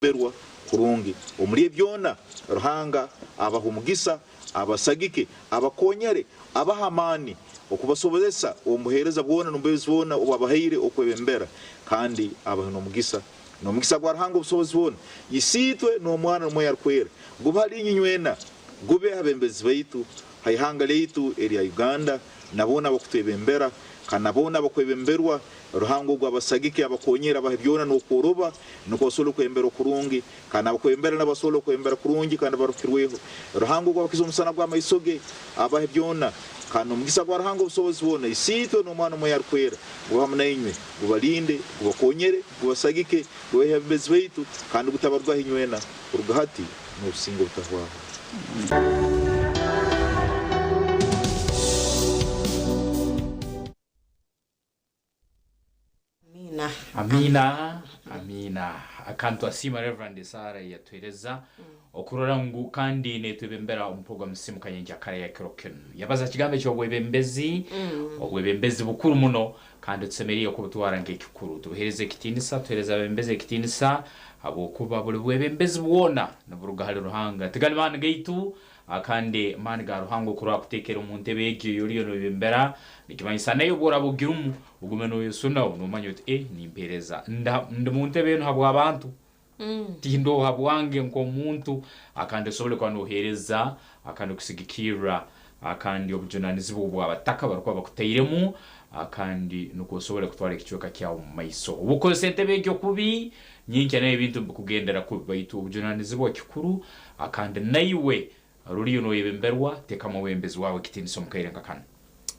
berwa kurungi omuri byona ruhanga abahumugisa abasagike abakonyere abahamani okubasobozesa omuhereza bwona numbezibona obabahire okwebembera kandi abahino mugisa no mugisa gwa ruhanga obusobozi bona yisitwe no mwana no yarkwera gubali nywena gube abembezi baitu haihanga leitu eri Uganda nabona bakutebembera kanabona bakwebemberwa ruhango gw'abasagike abakonyera ababyona no koroba no kosolo kwembera kurungi kana bakwembera nabasolo kwembera kurungi kandi barukirweho ruhango gwabakizo musana gwa maisoge ababyona kana mugisa gwa ruhango busobozi bona isito no mwana moyar kwera guhamna inywe gubalinde gubakonyere gubasagike gwehembezi baitu kandi gutabarwa hinywena urugahati no singo butahwa Amina akantu asima Reverend Sara yatwereza okurora ngu kandi netwebembera umupogwa msimu kanyenja kare ya kiroken yabaza kigambe cyo obwebembezi bukuru muno kandi tsemeriye ko butwarange kikuru tuhereze kitindisa tuhereza bembeze kitindisa abo kuba buli bwebembezi bwona naburuga hali ruhanga tigani man gaitu akande man ga ruhango kura kutekera umuntu bege yoriyo no bembera nikimanyisa nayo bora bugirumu ugumeno yosuna no manyote ni impereza ndamuntu beno habo abantu tindo habwange nko muntu akande sobole kwa nohereza akande kusigikira akandi obujunanizi bwo abataka barukwa bakuteyiremu akandi nuko sobole kutwara ikicoka cyawo mu maiso ubuko sente bege kubi nyinke nayo bintu kugendera ku baitu obujunanizi bwo kikuru akande nayiwe ruriyo no yebemberwa tekama wembezi wawe kitiniso mukayirenga kana.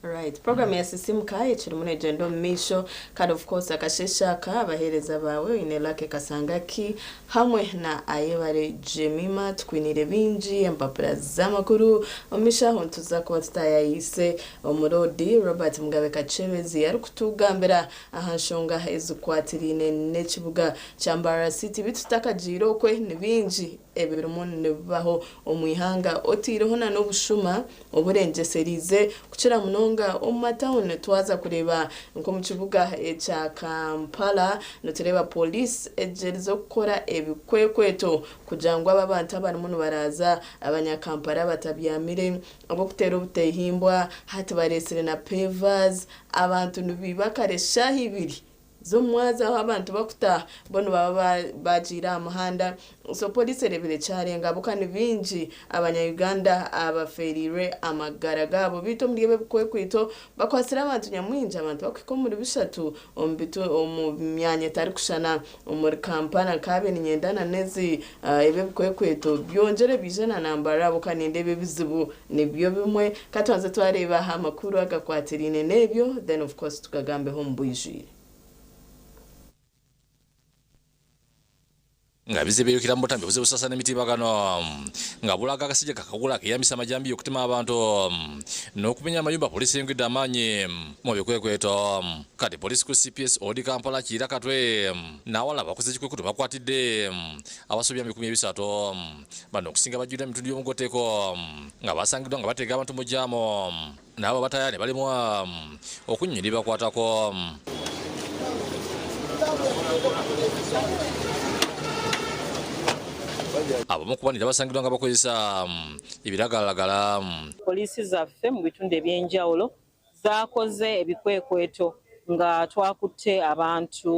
Right, program ya sisimka ichiri mune jendo misho kandi of course akasheshaka abahereza bawe inelake kasangaki hamwe na ayebare Jemima twinire binji empapura z'amakuru omisha hontuza ko tutayise omurodi Robert Mugabe Kacebezi yari kutugambira ahanshonga ezukwatirine nekibuga cyambara city bitutaka jiro kwe nibinji ebirumuntu baho omwihanga otireho na nobushuma oburengeserize kucira munonga omatown twaza kureba nko mu kibuga cya Kampala no tureba police ejerizo gukora ebikwekweto kujangwa ababantu abantu baraza abanyakampala batabyamire abo kutera ubutehimbwa hati baresere na pavers abantu nibibakaresha hibiri zo mwaza aho abantu bakuta bono baba bajira amahanda so police rebere cyarenga abukani binji abanya-Uganda abaferire amagara gabo bito muribe kwito bakwasira abantu nyamwinja abantu bakikomura bishatu ombitu omumyanye tari kushana omuri Kampala kabe ninyendana nezi ebe kwito byongere bijana nambara abukani ndebe bizibu nibyo bimwe katwanze twareba amakuru agakwatirine nebyo then of course tukagambe ho mbuyijire ngabize kirambo tambe buze busasa nemitibagano ngabulaga kasije kakagula kiyamisa majambi yokutima abantu no kumenya amayumba polisi yengida amanye mu bikwekweto kati polisi ku CPS odi Kampala kira katwe nawala bakuze kikwekuto bakwatide abasobya 13 bano kusinga bajuda mitundu yomugoteko ngabasangidwa ngabatega abantu mujamo nabo batayane balimo okunyiri bakwatako abo mukubanira basangidwa ngabakozesa ibiragalagala polisi zaffe mu bitundu ebyenjawulo zakoze ebikwekweto nga twakutte abantu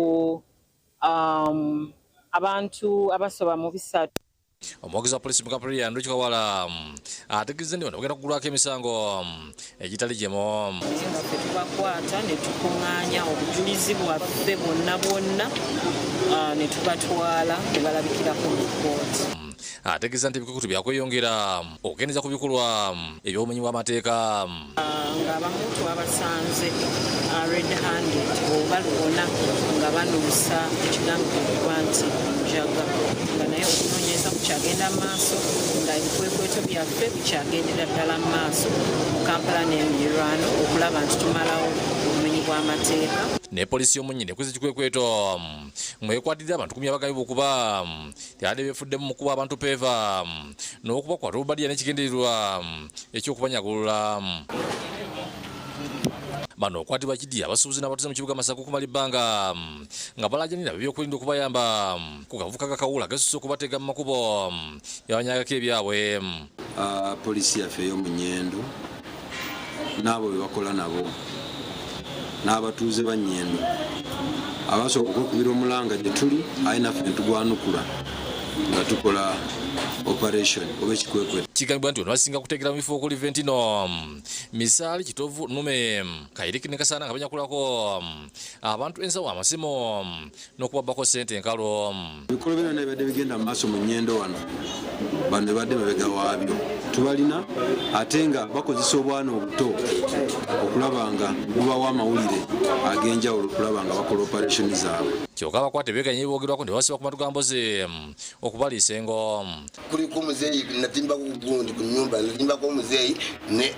abasoba mu bisatu omwogezi wa polisi mukapuli yandu kikawala ategeeze ndi bagenda kugulako emisango egitali gyemo tubakwata ne tukuŋŋaanya obujulizi bwaffe bwonna ne tubatwala ne balabikirako mu kkooti ategeeza nti ebikukutu byakweyongera okugendeza ku bikolwa eby'obumenyi bw'amateeka ng'abamu twabasanze red handed oba lwona nga banuusa ekigambibwa nti njaga nga naye okunoonyeza kukyagenda mu maaso nga ebikwekweto byaffe bikyagendera ddala mu maaso mu Kampala n'emiriraano okulaba nti tumalawo obumenyi bw'amateeka ne polisi y'omunyine kwezi kikwekweto mwekwatidde abantu 10 abagabi bokuba tyade befuddemu mu kuba abantu peva n'okubakwata obubadya n'ekigendererwa eky'okubanyagulula bano kwati bakidi abasubuzi n'abatuze mu kibuga Masaka kumali banga nga balajanira byokulinda okubayamba kukavuka kakawula gasuso kubatega mu makubo yabanyaga kebyabwe polisi yaffe yo Munyendo nabo bebakola nabo n'abatuuze ba Nyendo abasobola okukubira omulanga gye tuli ayina ffe tugwanukula nga tukola operation oba ekikwekwe kigambibwa nti ono asinga kutegera mu bifo okuli Ventino Misali Kitovu Nume Kairiki ne Kasana nga banyakulako abantu ensawo amasimo n'okubabako sente enkalo ebikolo byonna ebadde bigenda mu maaso mu Nyendo wano bano badde mabega waabyo tubalina ate nga bakozesa obwana obuto okulaba nga bubawa amawulire ag'enjawulo okulaba nga bakola operation zaabwe kyokka abakwate beekanye boogerwako ne basiba ku matu ga Mboze okubaliisa engo kuliko muzeeyi natimba kugundi ku nyumba natimbako omuzeeyi ne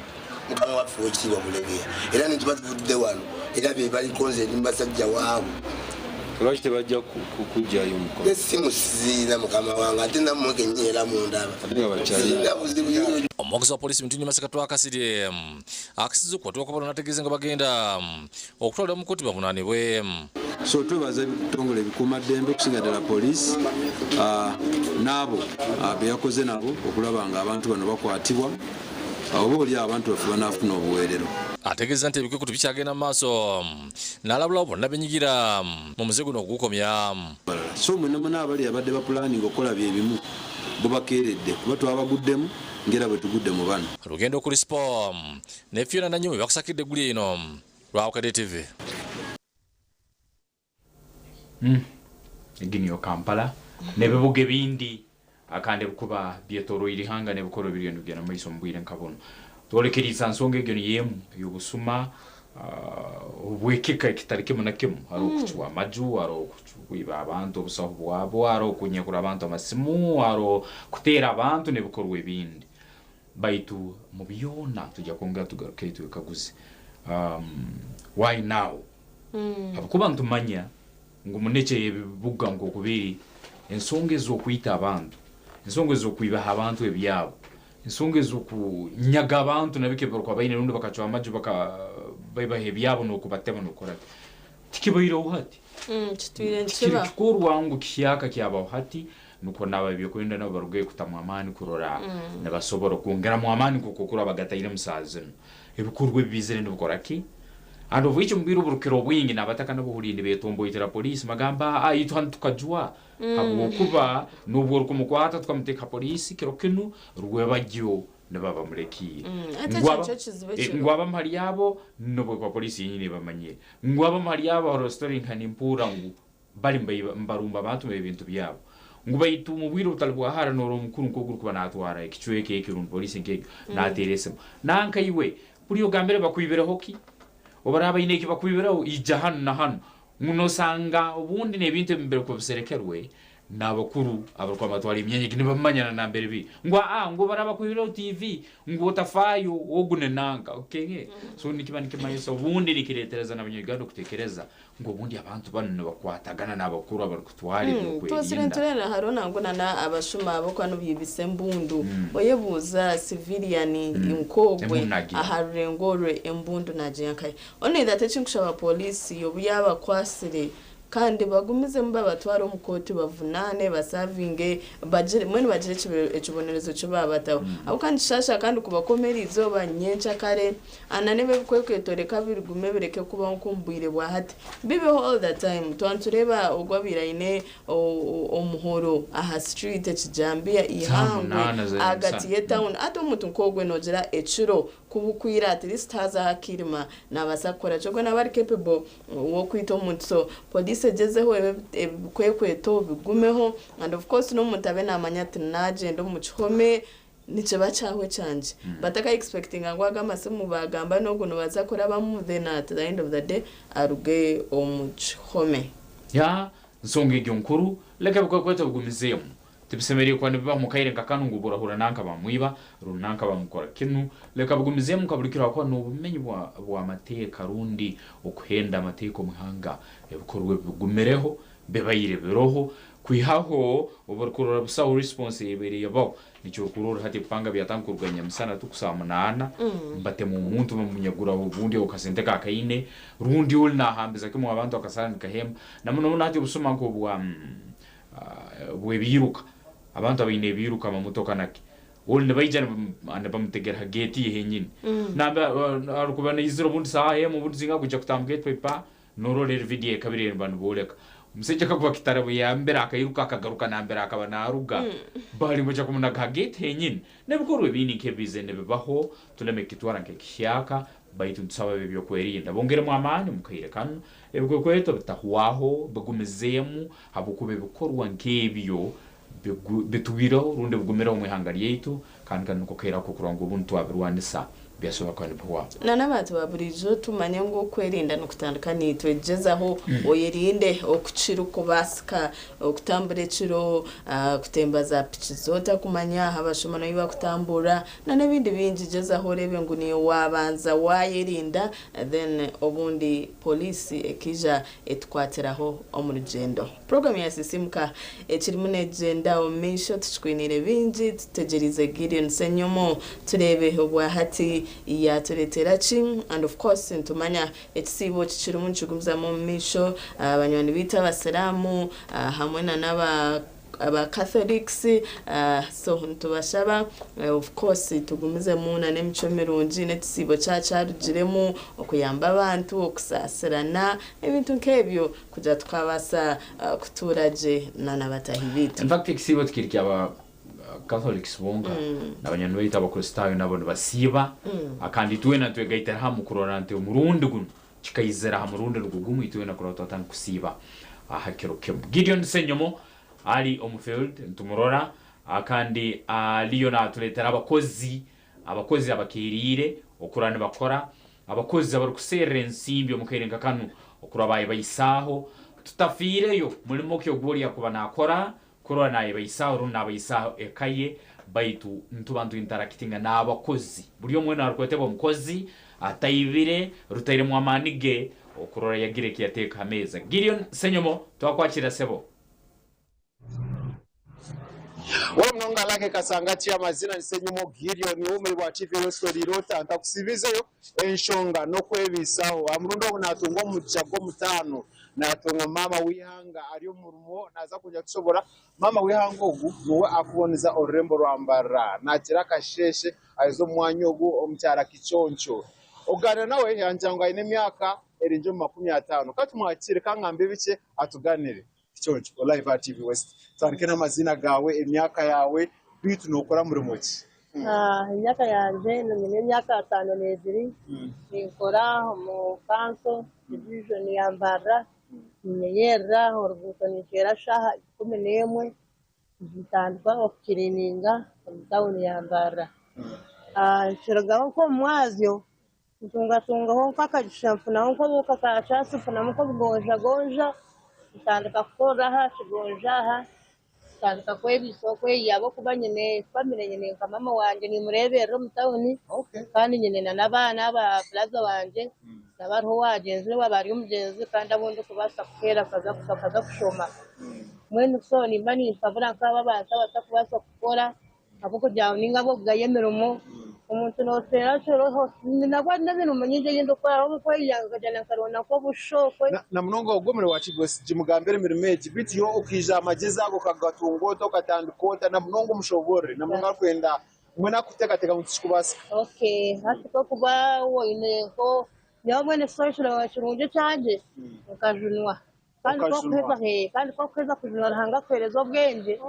mukama waffe w'ekitiibwa Bulegeya era ne tuba tuvudde wano era be balikonze eri basajja waabo lwaki tebajja kujjayo mukono nesimu siziina mukama wange ate nammwe kenyera mundaba sirina buzibu omwogezi wa polisi Mutini Masaka twakasirye akasiza okukwatibwa kw'abantu nategeeza nga bagenda okutwalira mu kkooti bavunaanibwe so twebaza ebitongole ebikuumaddembe okusinga ddala polisi n'abo be yakoze nabo okulaba nga abantu bano bakwatibwa oba oli abantu baffe banaafuna obuweerero ategeeza nti ebikukutu bikyagenda mu maaso n'alabulawo bonna benyigira mu muze guno ogukomya so mwena muna abali abadde bapulaninga okukola byebimu bo bakeeredde kuba twabaguddemu ngera bwe tugudde mu bano lugendo kuli spo ne Fiona Nanyumi bakusakidde egguli eno lwawukadde TV eginiyo Kampala n'ebibuga ebindi akande bukuba byetoroire ihanga n'ebikoro biryo bigenda mu maiso mu bwire nkabono twolekeriza nsonga egyo yemu y'obusuma obwekeka ekitali kimu na kimu hari okuchwa amaju hari okuchwiba abantu obusaho bwabo hari okunyekura abantu amasimu hari kuteera abantu n'ebikorwa ebindi baitu mu byona tujja kwongera tugaruke twekaguze why now hakuba ntumanya ngo muneke ebibuga ngo kubiri ensonga ez'okwita abantu ensonga ez'okwibaha abantu ebyabo ensonga ez'okunyaga abantu nabike barukwa baine rundi bakachwa amaju bakabaibaha ebyabo n'okubatema n'okora tikibaireho hati kitwire nkiba kikorwa ngo kiyaka kyabaho hati nuko naba byokwenda nabo barugaye kutamwa amani kurora nabasobora kwongera mu amani kuko kura bagatayire musazino ebikorwa bizere n'ubukora ki ando vicho mbiru burukiro bwingi nabataka n'ubuhurinde betomboyitira polisi magamba itu tukajwa abo kuba n'ubwo rukumukwata tukamuteka polisi kirokenu rwebajyo nababa muleki ngwaba mali yabo nobo kwa polisi nyine bamanye ngwaba mali yabo restaurant kanimpura ngo bali mbarumba abantu ebintu byabo nguba itu mubwiro utalibwa hara noro mukuru nkoguru kuba natwara ikichweke kirun polisi nke naterese nanka iwe buriyo gambere bakwibera hoki obaraba ineki bakwiberaho ija hano na hano munosanga ubundi n'ebintu mbere ko biserekerwe n'abakuru abarwa matwali imyenye nibamanyana na mbere bi ngo baraba kwiberaho TV ngo tafayo ogune nanga okay so nikibani kimayesa ubundi nikiretereza n'abanyuganda kutekereza ngo ubundi abantu bano bakwatagana n'abakuru abarukutwali byo twasirenturena harona ngo nana abashuma abo kwano byibise mbundu oyebuza civilian inkogwe aharengore embundu najenkai one that chinkushaba police yobuyaba kwasire kandi bagumize mba batwara umukoti bavunane basavinge bagire mwene bagire ekibonerezo cyo babataho abo kandi shasha kandi kubakomera izoba nyencha kare ananebe kwekwetoreka birigume bireke kuba nkumbwire bwa hati bibe all the time twantureba ogwabira ine omuhoro aha street ekijambia ihangwe agati ye town ato mutu nkogwe nogera echiro kubukwira at least haza hakirima nabasakora cyo nabari capable wo kwita omuntu so police jezeho kwekweto bigumeho and of course no mutabe namanyati naje ndo mu chihome nice bacahwe canje bataka expecting angwaga amasimu bagamba no guno bazakora bamu then at the end of the day aruge omuchihome ya nsonga egyo nkuru leka kwekweto bigumizemo tibisemeriye kwa niba mukaire ngakanu nguburahura nanka bamwiba runanka bamukora kinu leka bugumizemo mukaburikira kwa n'ubumenyi bwa mateka rundi okuhenda amateka muhanga ebikorwe bigumereho bebayire biroho kwihaho ubarkurura busa response yebere yabo nicyo kurura hati panga byatankuruganya musana tukusamunana mbate mu muntu munyagura ubundi ukasente kakaine rundi ul na hambiza kimo abantu akasana kahema namuno nati busuma ngo bwebiruka abantu abine biruka mu motoka nake ul nebayijana anabamtegera gate yenyine namba arukubana iziro bundi sahe mu bundi zinga kuja kutambgate pepa nororera video kabiri bantu boleka umuseje kakuba kitarabu ya mbere akayiruka akagaruka na mbere akaba naruga bari mu cyo kumuna gate yenyine nebikuru bini kebize nebibaho tuleme kitwara nkekishaka baitu nsaba bibyo kwerinda bongere mu amani mukayirekana ebiko kweto bitahuaho bagumezemu habukube bikorwa nkebyo bitubiro runde bugumera umwihangari yetu kandi nuko kera ko kurango ubuntu abirwanisa byashoba kwani bwa n'abantu baburijo tumanye ngo kwerinda no kutandukana twejezaho oyerinde okucira kubasika okutambure ciro kutembaza pichi zota kumanya habashomana yiba kutambura n'ibindi binji jezaho rebe ngo niyo wabanza wayerinda then obundi police ekija etwateraho omurugendo program ya sisimka ekiri munegenda omisho tuchwinire binji tutegerize Gideon Senyomo turebe obwa hati ya turetera chim and of course ntumanya etsibo kiciro munchugumza mu misho abanywani bita abasiramu hamwe na aba Catholics so ntubashaba of course tugumize muna n'emico mirungi netsibo cyarugiremo okuyamba abantu okusasirana ebintu nkebyo kuja twabasa kuturaje nabatahibitu in fact eksibo tukiriki aba Catholics bonga n'abanyanu bita abakristayo nabo basiba akandi tuwena twegaitera hamu kurorante umurundi guno kikayizera ha murundi rugugumu ituwena kurota atanga kusiba ahakero kemo Gideon Senyomo ali omufield ntumurora akandi Leona tuletera abakozi abakirire okurane bakora abakozi abarukusere nsimbi omukerenga kanu okurabaye bayisaho tutafireyo mulimo kyo gori yakuba nakora kurora naye bayisaho runa bayisaho ekaye baitu ntubantu interactinga n'abakozi buri omwe narukwete bo mukozi atayibire rutaire mu amanige okurora yagire kiyateka ameza Gideon Senyomo twakwakira sebo Wamnonga lake kasangati ya mazina ni Senyomo Gideon umwe wa TV Story Rota ntakusibizeyo enshonga no kwebisaho amurundo unatungo mujago mutano natunga mama wihanga ariyo murumo naza kujya gushobora mama wihanga ugu nuwe akuboneza orembo rwambara nakira kasheshe ayizo mwanyogu omucyara kichoncho ogana nawe yanjanga ine myaka erinjo 50 kati mwakire kangambe bike atuganire kichoncho live at TV West tandike n'amazina gawe imyaka yawe bitu nokora muri muki imyaka yanje ni imyaka 5 n'eziri nikora mu kanso division yambara nyera orbuto nikera shaha 11 zitandwa okirininga town yambara shiragaho ko mwazyo tunga ho kakajishampu naho ko kakachasi funa ko gonja tandika kora ha shigonja ha tandika kwebisoko yabo kubanyene family nyene mama wanje ni murebero mutawuni kandi nyene nabana aba plaza wanje nabariho wagenze wabari umugenzi kandi abundi kubasa kera kaza kushoma mwene so ni mani favura nkaba baza batakubasa gukora abo kujya ninga bo bwayemerumo umuntu no tera cero ho nagwa n'ibintu munyije yindo kwa aho ko yanga jana karona ko bushoko na mnongo ogomere wa Kigwesi jimugambere mirumeji biti yo ukija amageza ago kagatungo to katandikota na mnongo mushobore na mnongo kwenda mwena kutekateka mutsikubasa okay hati ko kuba wo ine ko nyabone social wa chirunje cyaje ukajunwa kandi ko kweza kujunwa hanga kwerezo bwenge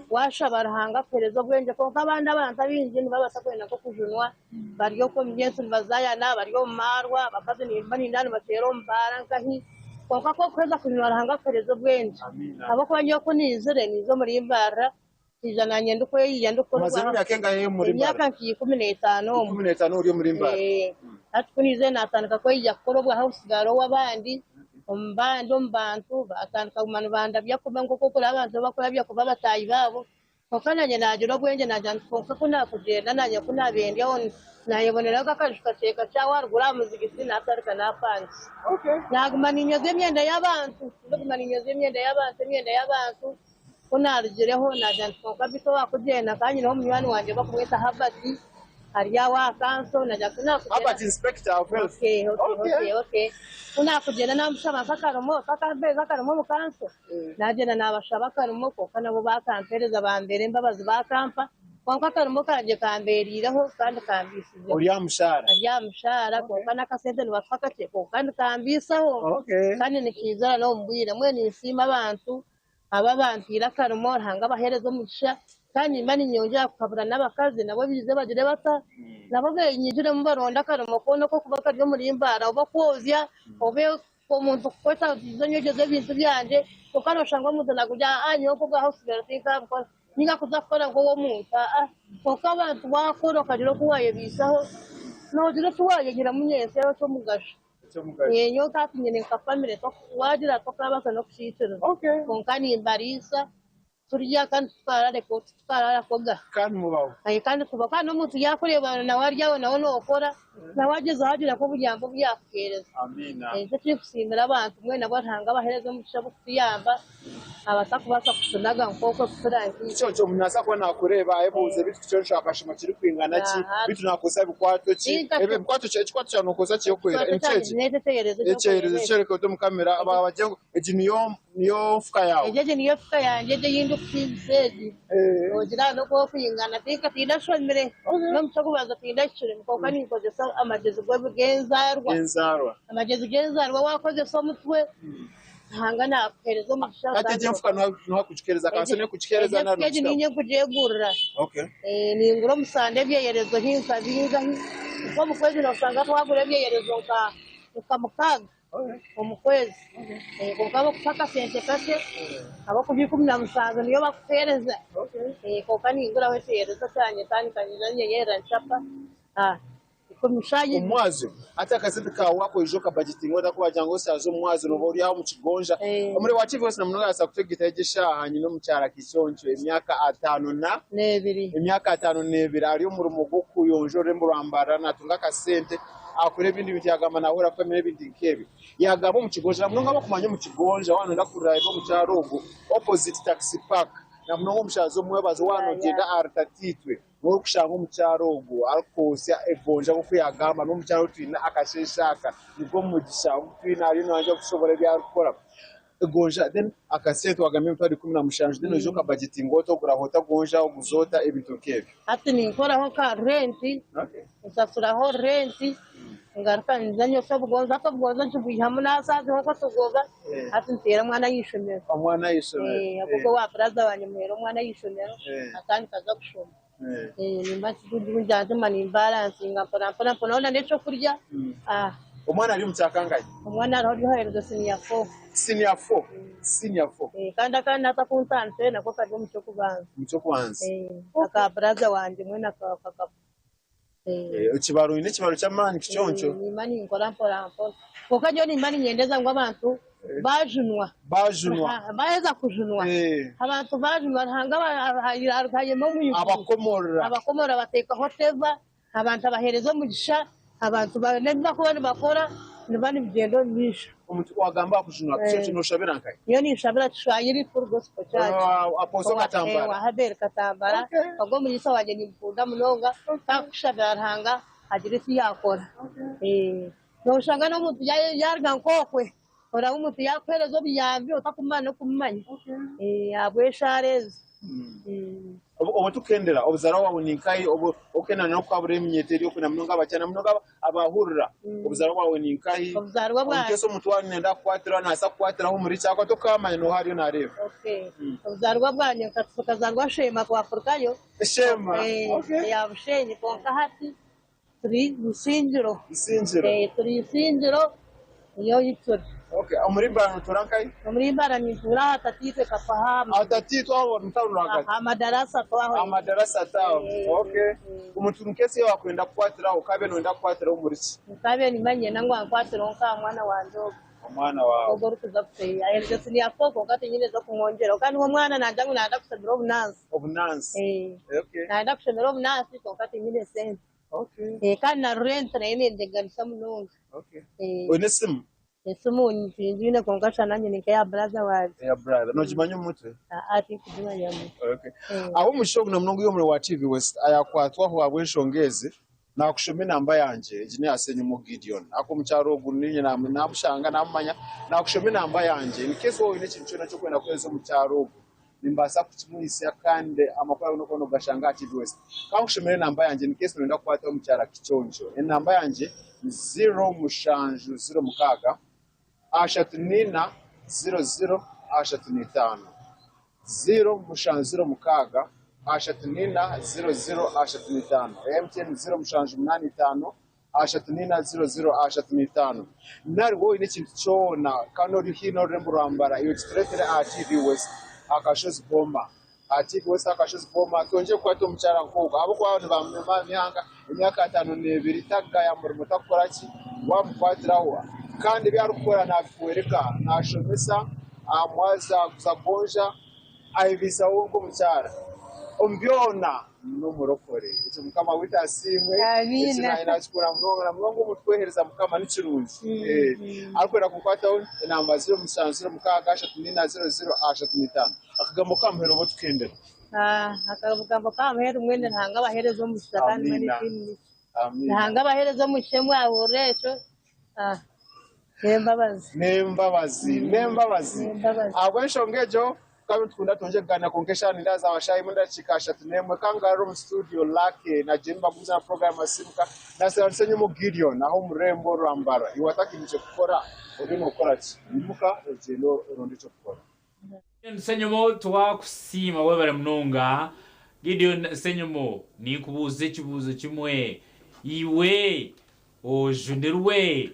washabara hanga kwerezo bwenge ko kabandi abantu abinji nibabasa kwena ko kujunwa baryo ko myensu bazayana baryo marwa bakaze nimbani ndani batero mbara nkahi ko kweza kujunwa hanga kwerezo bwenge abo ko banyo ko nizere nizo muri imbara ijana nyendo ko yiyando ko mazina yakenga ye muri imbara myaka 15 uri muri imbara atunize natandika ko yakorobwa hausigaro wabandi ombando mbantu batandika umanu banda byakuba ngo koko abantu bakora byakuba batayi babo kokanya naje no bwenge naje konka kuna kugenda nanye kuna bende on nayebonera kakashika teka cyawargura muzigisi natarika napanze nagumana inyoze myenda y'abantu imyenda y'abantu kunarigireho najantuka bito wakugenda kandi no munywani wanje bakumwita Habati hariya wa kanso najakuna Habati inspector of health. Okay. Kunakugenda namushaba kakarumo kakabeza karumo mu kanso nagenda nabashaba karumo ko kana bo bakampereza bambere mbabazi bakampa kwanka karumo kanje kamberiraho kandi kambisize Uriya mushara ko kana kasente nibafakate ko kandi kambisaho kandi nikizara no mbwira mwe nisima abantu aba bantira karumo hanga bahereza umugisha kandi mbani nyongera kukabura n'abakazi nabo bize bagire bata nabo benyigire mu baronda karumo kono ko kubaka ryo muri imbara oba kozya obe umuntu kweta zonyegeze ibintu byanje ukano shangwa muzana kujya anyo ko gaho sigara tika ko ninga kuzakora ngo wo muntu ko abantu bakora kajiro kuwaye bisaho no jiro tuwaye gira munyese cyo mugasha nyo tatinye ne kapamire to wagira to kabasa no kushitero konkani imbarisa turya kandi twarara koga kandi mubaho kandi kubaka no muntu yakureba na waryaho nawo nokora na wageze hagira ko buryambo byakugereza amina cyo kusimira abantu mwe nabo ntanga bahereza mu cyo kuyamba abasakubasa kusunaga nkoko kurangi cyo munasa ko nakureba ebuze bitu cyo nshakashima kiri kwingana ki bitu nakosa bikwato ki ebe bikwato cyo cyano kosa cyo kwera incheje echerezo ko mu kamera abaje niyo fuka yawe ejeje niyo fuka yanje je yindu kizedi ogira no ko kwingana tika tidashomire no mchakubaza tidashire ko kani ko amagezi gwe genzarwa amagezi genzarwa wakoze so mutwe hangana aperezo mashaka ate mfuka no kuchikereza kanse ne kuchikereza na keje ninye kujegurra ni nguro musande byeyerezo hinka binga ko mukwezi no sanga twagure byeyerezo ka mukaga umukwezi ko kaba kusaka sente kase abo kubikumi na musaga niyo bakupereza ko kani ngura wese yerezo cyanye kandi kanyanye yera nchapa umwazo hata kasete ka wako ijoka budgeting ngoda kuba jango sazo umwazo no bori aho mu kigonja muri wa chief wese namuno yasa kutegita egisha hanyino mu cyara kisoncho emyaka 5 na 2 emyaka 5 n'ebiri ari mu rumogo kuyonjore mu rambara natunga kasente akure bindi bitiyagama nahora ko mene bindi nkebi yagabo mu kigonja namuno ngaba kumanya mu kigonja wano ndakura ibo mu cyarogo opposite taxi park namuno ngo mushazo mwebazo wano genda artatitwe ngo kushanga mu cyarogo alkosia egonja ko kuyagama no mu cyaro twina akasheshaka nibwo mu gishango twina ari no anje gushobora bya gukora egonja then akasente wagamye mutari 10 na mushanje then ejo ka budgeting ngoto kurahota gonja oguzota ebintu kebi ati ni nkora ho ka renti usasura ho renti ngarfa nzanyo sobugonza nchubihamu nasaze ho tugoga ati ntera mwana yishomera akuko wa braza wanyemero mwana yishomera akandi kaza gushoma nimba kujunjaje mani balance ngapona pona necho kurya umwana ari mutakangaye umwana ari hoherezo senior 4 kandi atakuntanse nako kaje mucyo kubanza aka braza wanje mwena kaka ukibaro ine kibaro cy'amani kicyoncho nimani nkora mporampo kokajo nimani nyendeza ngo abantu bajunwa baheza kujunwa abantu bajunwa hanga harayemo mu abakomora bateka hoteva abantu abaherezo mugisha abantu banenda ko bakora nibani bigendo bisha umuntu wagamba kujunwa kicyoncho no shabira nkai yo ni shabira twayiri for gospel church aposo katambara wa haber katambara ago muri so waje ni mukunda munonga takushabira hanga agirisi yakora no shanga no muntu yarga nkokwe ora umutu yakwerezo biyambye utakumana kumanya abweshareze obo tukendera obuzara wawe ninkai obo okena no kwabure emyeteri okuna munonga abachana munonga abahurira obuzara wawe ninkai obuzara bwa keso mutwani nenda kwatira nasa kwatira ho muri cyako tokamanya no hariyo nareba obuzara bwanye katukazarwa shema kwa Afrikayo shema ya bushenyi konka hati turi musinjiro turi isinjiro iyo yitsuri umurimbara turankai umurimbara ni tura atatitwe kafahamu atatitwe aho mutarunaga amadarasa tawo umuturukese wakwenda kwatira ukabe nonda kwatira umuriki ukabe nimanye nangwa kwatira onka mwana wanjo umwana wawe ogoro kuzapfe ayeretse sini afoko kati nyine zo kumwongera kandi uwo mwana nandangu nanda kusabira obunansi nanda kusabira obunansi kati nyine sente kandi na rent na ine ndeganisa munonga onesimu ese umunyu twinjine kongasha nanjye nike ya brother waje ya brother no jimanya umutwe ati kujima ya mutwe okay aho mushongo na mnongo yo muri wa TV West ayakwatwa ho abwenshongeze nakushome namba yanje jine asenye mu Gideon ako mucyaro guninye namushanga namanya nakushome namba yanje in case wowe n'ikintu cyo nacyo kwenda kweza mu cyaro nimbasa kuchimwisi yakande amakora no kono gashanga TV West kamushomere namba yanje in case nenda kwata mu cyara kichonjo namba yanje 0 mushanju 0 mukaga ashatunina 00 ashatunitano 0 mushanju 0 mukaga ashatunina 00 ashatunitano MTN 0 mushanju 85 ashatunina 00 ashatunitano nari wowe n'ikintu cyona kanori hino remburambara iyo stretere TV West akashozi bomba TV West akashozi bomba tonje kwato mucyara nkoga abo kwa abantu bamyanga imyaka 5-2 tagaya muri mutakoraki wamukwatiraho kandi byarukora nafuwereka nashomesa amwaza kuzagonja aibisa wongo mucyara ombyona n'umurokore icyo mukama wita simwe amina inachukura mnongo mutwehereza mukama n'ikirunzi akwera kukwataho inamba 0 musanziro mukaga 700 akagamo kampero bo tukendera akavugambo kamhero mwene ntanga abaherezo mu sakani manifini amina ntanga abaherezo mu shemwe aburesho nembabazi abwenshongejo kabe tukunda tonje gana konkesha ndaza abashayi munda chikasha tunemwe kangaro mu studio lake na jemba kuza program asimuka na senye mu Gideon aho murembo rambara iwataki nicho gukora urimo gukora ki nimuka ejelo rondicho gukora Senyomo twakusima webale munonga Gideon senyomo nikubuze kibuzo kimwe iwe ojunirwe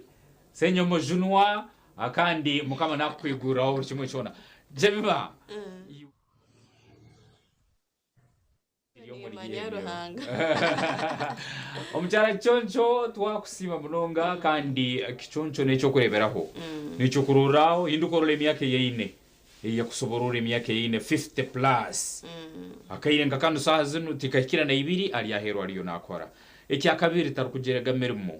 senyomo junwa akandi mukama nakwiguraho kimwe cyona Jemima omucyara cyoncho twakusima munonga kandi kichoncho necho kureberaho nicho kururaho indukorole emyaka yeine yakusoborora emyaka yeine 50 plus akayirenga kandi saha zino tikakira na 2 ali yahero aliyo nakora eki akabiri tarukugeraga merimo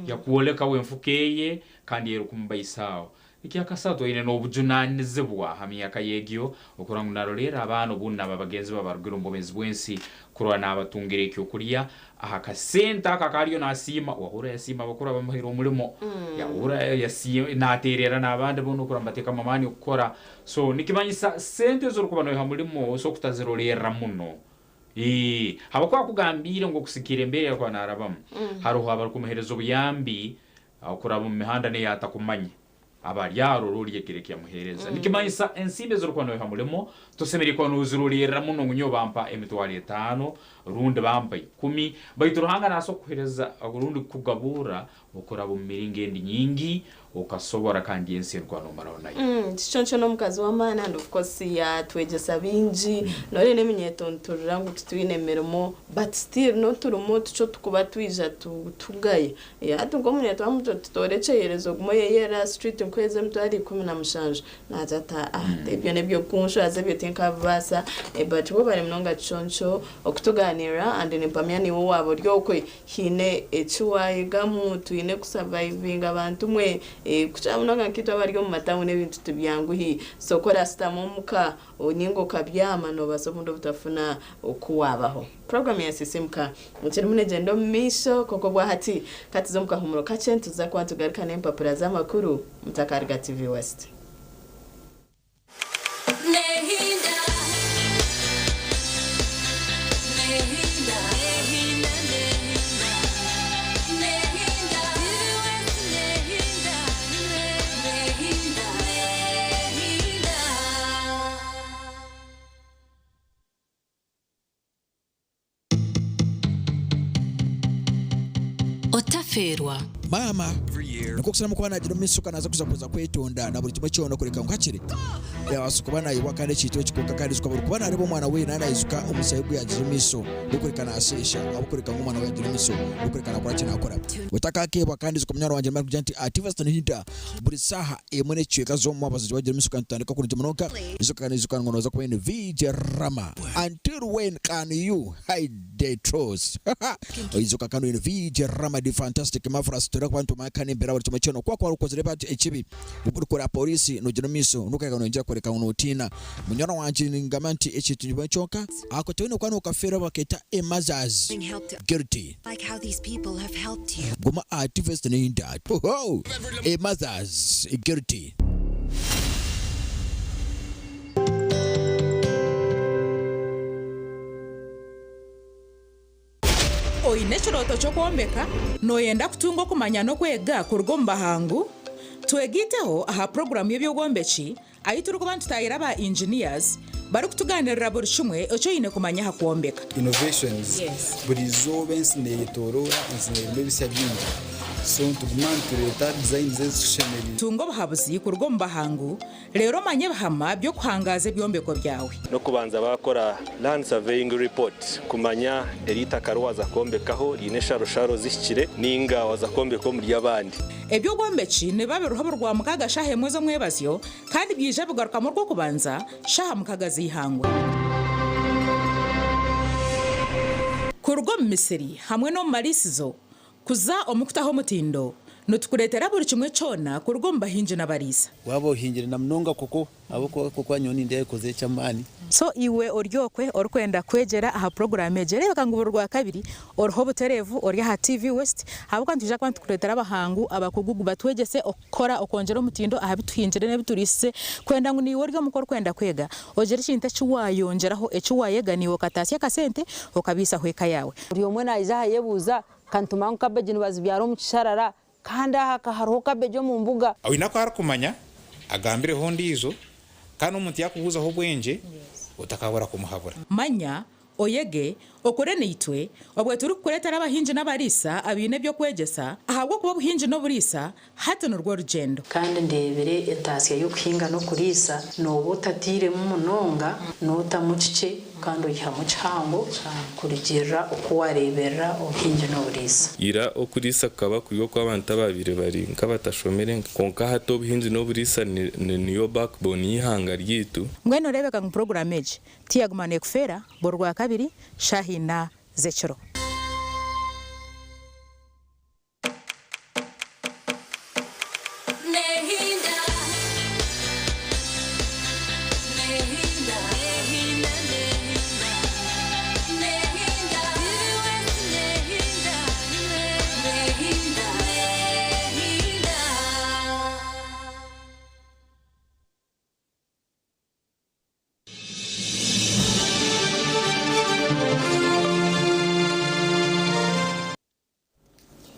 yakuoleka wemfukeye kandi yero kumbayisaho iki akasato ine no bujunanizebwa hamyaka yegyo okurangu narolera abantu bunna babagenzi babarugiro mbomezi bwensi kurwa nabatungire cyo kuriya akasenta kakariyo nasima wahura yasima bakura bamahiro mulimo yahura yasima naterera nabandi bono kurambateka mamani ukora so nikimanyisa sente zo kubano hamulimo so kutazirolera muno habakwa kugambira ngo kusikire mbere kwa narabamu haruho abarukumuherezo buyambi okuraba mu mihanda ne yatakumanye abaryaro ruriye kirekiya muhereza nikimanyisa ensimbe zo rukwana hamulemo tosemeri kwa nuzururira muno ngunyo bampa emitwali 5 rundi bampa 10 bayituruhanga naso kuhereza urundi kugabura ukora bu miringendi nyingi ukasobora kandi enserwa no marona chichoncho no mukazi wa mana and of course ya twegesa binji nore nemenyeto nturangu tutwine merimo but still no turumo tuco tukuba twija tugaye ya tungomunye twamuto tutorecheyerezo gumoye yera street kweze mtwali 10 najata ebyo nebyo kunsho azebyo tinka basa but bo bari mnonga chichoncho okutuganira and nipamyani wo wabo ryokwe hine echiwayigamu tuine kusurviving abantu mwe kuchamunoga kitu abaryo mu matamu n'ibintu tubyangu hi sokora stamomuka oningo kabyama no basomundo butafuna okuwabaho program ya sisimka mutiri munegendo misho koko bwa hati katizo muka humuro kachentu za kwatugarika n'empapura za makuru mutakarga TV West otaferwa mama nikukusana mukwana jiro misuka naza kuzakuza kwetonda na buri kimwe cyono kureka nkakire yawasukubana yiwakane chito chikoka kandi zukabura kubana aribo mwana we nana izuka umusayigu ya jiro miso ukureka asesha abukureka ngumwana we jiro miso ukureka nakora kina akora utaka kebwa kandi zukomnyaro wanje mari kujanti activist nhinda buri saha emone chweka zo mwabazi wa jiro miso kantandika kuri jimonoka izuka ngono za kwene VJ Rama until when can you hide the truth izuka kanu in VJ Rama the fantastic fantastic marvelous tora kwantu makani mbera bali tumachono kwa rukoze rebati echibi bukura polisi no jino miso nukaga no njya koreka unotina munyana wanje ngamanti echitu choka akotone kwano kafera baketa emazaz guilty like how these people have helped you. Goma activist in that. Oh, emazaz guilty. Oine chiroto chokwombeka noyenda kutunga kumanya no kwega kurugomba hangu twegiteho aha program y'ebyogombechi ayituru ko bantu tayira ba engineers bari kutuganirira buri kimwe eco ine kumanya hakwombeka innovations buri zobe nsineyitorora nsineyirwe bisya byingi so tugumantureta design z'eshemeri tungo bahabuzi kurugomba hangu rero manye bahama byo kuhangaza byombeko byawe no kubanza bakora land surveying report kumanya erita karwaza kombekaho ine sharo zishikire ninga waza kombeko muri yabandi ebyo gombeki ne babe ruhabo rwa mukaga shahe mwezo mwebazyo kandi byije bigaruka mu rwo kubanza shaha mukaga zihangwa kurugom Misiri hamwe no marisizo kuza omukutaho mutindo nutukuretera buri kimwe cyona kurugomba hinje nabarisa wabo hinjire na mnonga koko abo kwa nyoni ndiye koze cyamani so iwe oryokwe orkwenda kwegera aha program ejere bakangubura rwa kabiri orho buterevu ori ha TV West habo kandi tuje kwantu kuretera abahangu abakugugu batwegese okora okongera mutindo aha bituhinjire ne biturise kwenda ngo niwe ryo mukoro kwenda kwega ojere chinte chiwayongeraho echiwayeganiwo katasya kasente okabisa hweka yawe uri omwe naija yebuza kantumangu kabeje nibazibyaro mu kisharara kanda hakaharuho kabeje mu mbuga awina ko harakumanya agambire hondi izo kandi umuntu yakubuza ho bwenje utakabura kumuhabura manya oyege okore nitwe obwe turi kuretera abahinje n'abarisa abine byo kwegesa ahabwo kuba buhinje no burisa hata no rwo rugendo kandi ndebere entasya yo kuhinga no kurisa no butatire mu munonga no tamucice kandi uyiha mu cyango kurigera uko warebera ubuhinje no burisa ira okurisa kaba kuyo kw'abantu babire bari nkabatashomere konka hato buhinje no burisa niyo backbone y'ihanga ryitu ngweno rebeka mu program eje tiyagumane kufera borwa kabiri Shahina Zechero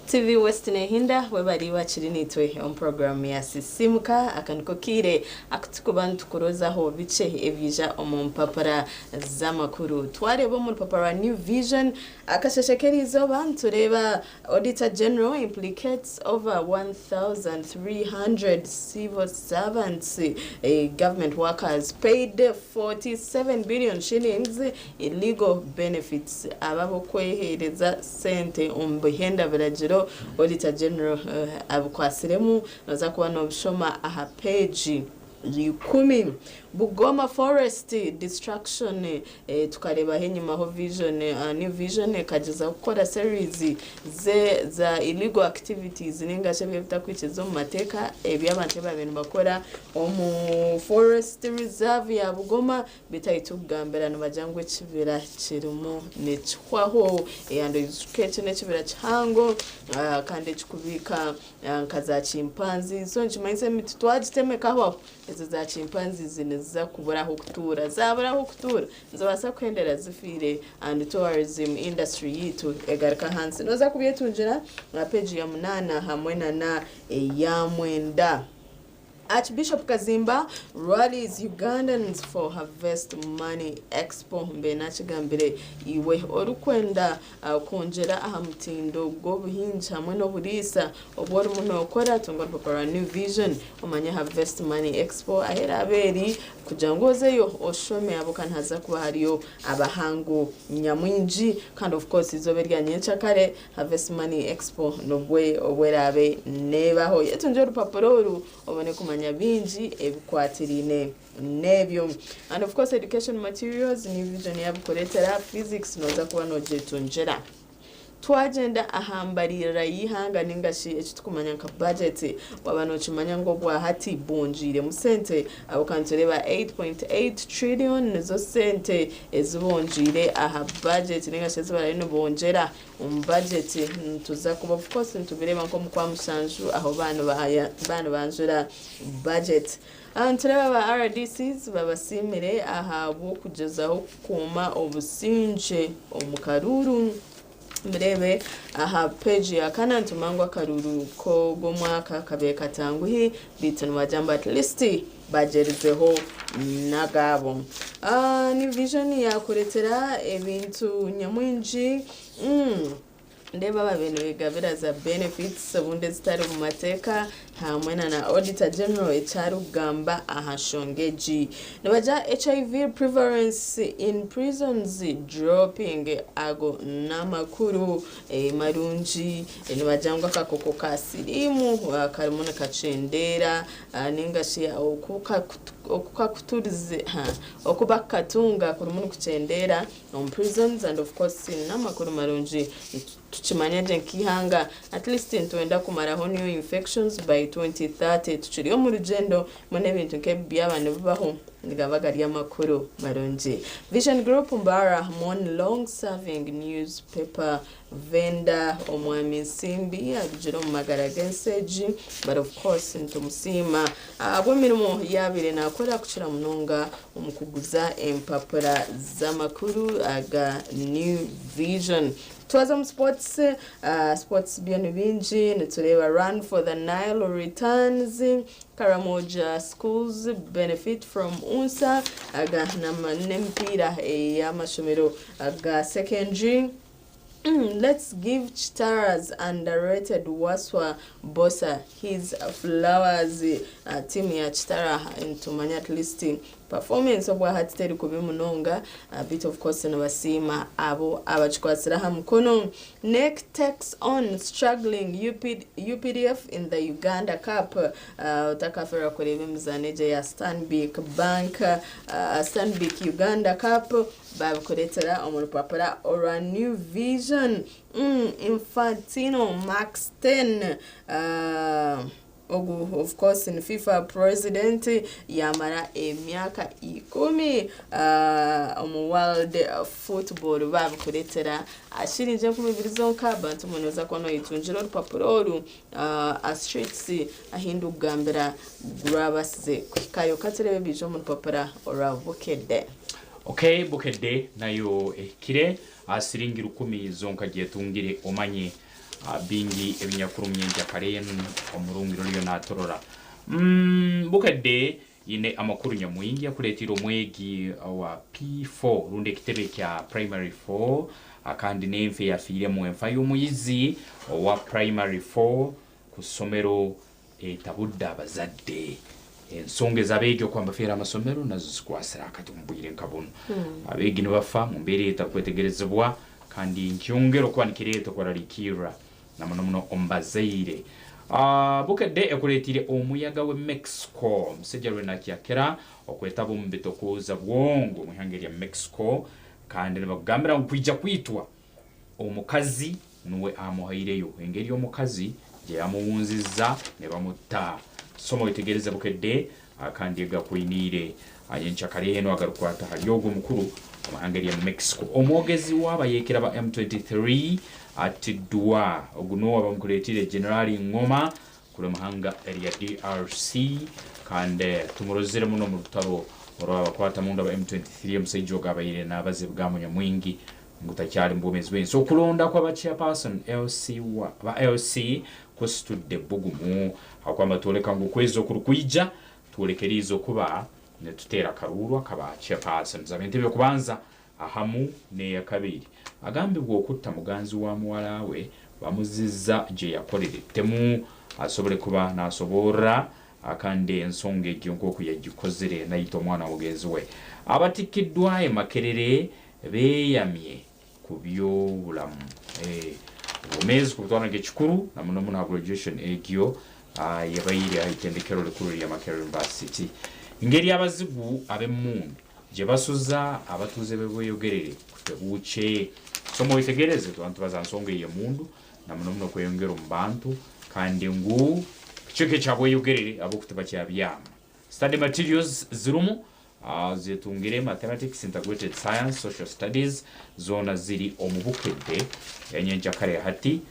TV West Nehinda webari wachiri nitwe on program ya sisimuka akanikokire akutukubantu kurozaho bice ebyija omumpapara z'amakuru twarebo mu papara New Vision akasheshekerizo bantu reba Auditor General implicates over 1,300 civil servants government workers paid 47 billion shillings illegal benefits ababo kwehereza sente umbihenda biragiro Auditor General abukwasiremu naza kuba no bishoma aha page 10 Bugoma Forest Destruction tukareba henyuma ho Vision New Vision kageza gukora series za illegal activities ningashe bitakwicizo mu mateka eby'abantu babintu bakora mu Forest Reserve ya Bugoma bitayitugambera no bajangwe kibira kirimo necwaho ando izukete necibira cyango kandi kikubika kaza chimpanzi so nchimaise mititwaje temekaho ezo za chimpanzi zineza kuburaho kutura zaburaho kutura nzabasa kwendera zifire and tourism industry yitu egarika hansi noza kubyetunjira na page ya 8 hamwe na yamwenda Archbishop Kazimba rallies Ugandans for Harvest Money Expo mbena chigambire iwe orukwenda konjera aha mutindo go buhinja hamwe no burisa obwori muno okora tungwa papara New Vision omanya Harvest Money Expo ahera aberi kujangozeyo oshome abokan haza kuba hariyo abahango nyamwinji kind of course izoberya nyencha kare Harvest Money Expo nobwe obwerabe nebaho yetunje urupapuro obone nyabinji ebikwatirine nebyo and of course education materials New Vision yabukoretera physics noza kuba no jetunjera twagenda ahambarira yihanga ningashi ekitukumanya nka budget wabano chimanya ngo bwa hati bonjire mu sente abo kantureba 8.8 trillion nizo sente ezibonjire aha budget ningashi ezibara no bonjera budget tuza kuba of course ntubireba nko mu kwa musanju aho bano banjura budget tureba ba RDCs babasimire aha bo kugezaho kuma obusinje omukaruru mrebe aha page ya kana ntumangwa karuru ko gomwaka kabe katanguhi bitano majamba at least bajerizeho nagabo ni vision ya kuretera ebintu nyamwinji ndeba babintu bigabira za benefits bunde zitari mu mateka hamwe na auditor general echarugamba ahashongeji nabaja HIV prevalence in prisons dropping ago namakuru marunji nibajangwa kakoko kasirimu karimuna kacendera ningashi okukakuturize okubakatunga kurimuna kucendera on prisons and of course namakuru marunji tuchimanya jenkihanga at least ntuenda kumaraho new infections by 2030 tuchiriyo mu rugendo mune bintu nke byabane bibaho ngabagari amakuru maronje Vision Group Mbara mon long serving newspaper vendor omwami Simbi abijiro mu magaragenseji but of course ntumusima abwemirimo yabire nakora kuchira munonga umukuguza empapura z'amakuru aga New Vision Tourism sports bino binji nitureba Run for the Nile returns Karamoja schools benefit from unsa aga nempira y'amashomero aga secondary. Let's give Chitara's underrated Waswa Bossa his flowers. Team ya Chitara intumanya at least performance of what had kubi munonga a bit of course na basima abo abachikwasira hamkono. Neck takes on struggling UPDF in the Uganda Cup. Utakafera kurebe mzaneje ya Stanbic Bank Stanbic Uganda Cup babukoretera omurupapura or New Vision. Infantino Max 10 Ogu of course in FIFA president yamara emyaka 10 World football babukoretera ashirinje kumibirizo nk'abantu munoza kono itunjiro rupapuro a streets ahindu gambera grabase kayo katerebe bijo mu rupapura orabukede. Okay, bukede nayo kire asiringira 10 zonka gyetungire omanye bingi ebinyakuru myenja karenu omurungiro lyo natorora bukede yine amakuru nyamwingi yakuletira omwegi wa P4 runde kitebe kya primary 4 akandi nemfe yafire mu enfa y'omuyizi wa primary 4 kusomero etabudda abazadde ensonge zabegyo kwamba fera amasomero nazo zikwasira akati mumbwire nkabunu abegi ne bafa mu mbere etakwetegerezebwa kandi nkyongero kwanikireta kwaralikira namuno ombazaire bukede ekuletire omuyaga we Mexico musejjarwe nakyakera okwetaba omubeto kuza bwongo mu hangeri ya Mexico kandi nebagambira nkwijja kwitwa omukazi nuwe amuhaireyo engeri omukazi je amuwunziza ne bamutta somo itegereza bukede kandi gakwinire ayenchakare heno agarukwata halyogo mukuru amahangeri ya Mexico omwogezi wabayekera ba M23 atidwa oguno abamukuletire General Ngoma kule mahanga area DRC kandi tumurozere muno mu rutaro orabakwata munda ba M23 musaijo gabayire nabaze bwamunya mwingi ngutacyari mbomezi wenso kulonda kwa chairperson LC wa LC kustudde bugumu akwamba toleka ngo kwezo kurukuija tulekerizo kuba ne tutera karuru akaba chairperson zabente byo kubanza ahamu ne yakabiri agambe bwo kutta muganzi wa muwala we bamuziza je yakolere temu asobole kuba nasobora akande ensonge gyonko kuyagikozere nayito mwana mugenzi we abatikidwa emakerere beyamye kubyo bulamu umezi kubutwana gechikuru na muno graduation egyo yabayiri ayitendekero lekuru ya Makerere University ingeri abazigu abemundu je basuza abatuze beboyogerere kutebuche somo witegereze abantu bazansonga ye mundu na muno kweyongera mu bantu kandi ngu cheke chabo yugerere abo kutiba cyabyama study materials zirumu zetungire mathematics, integrated science, social studies zona ziri omubukede yanyenja kare hati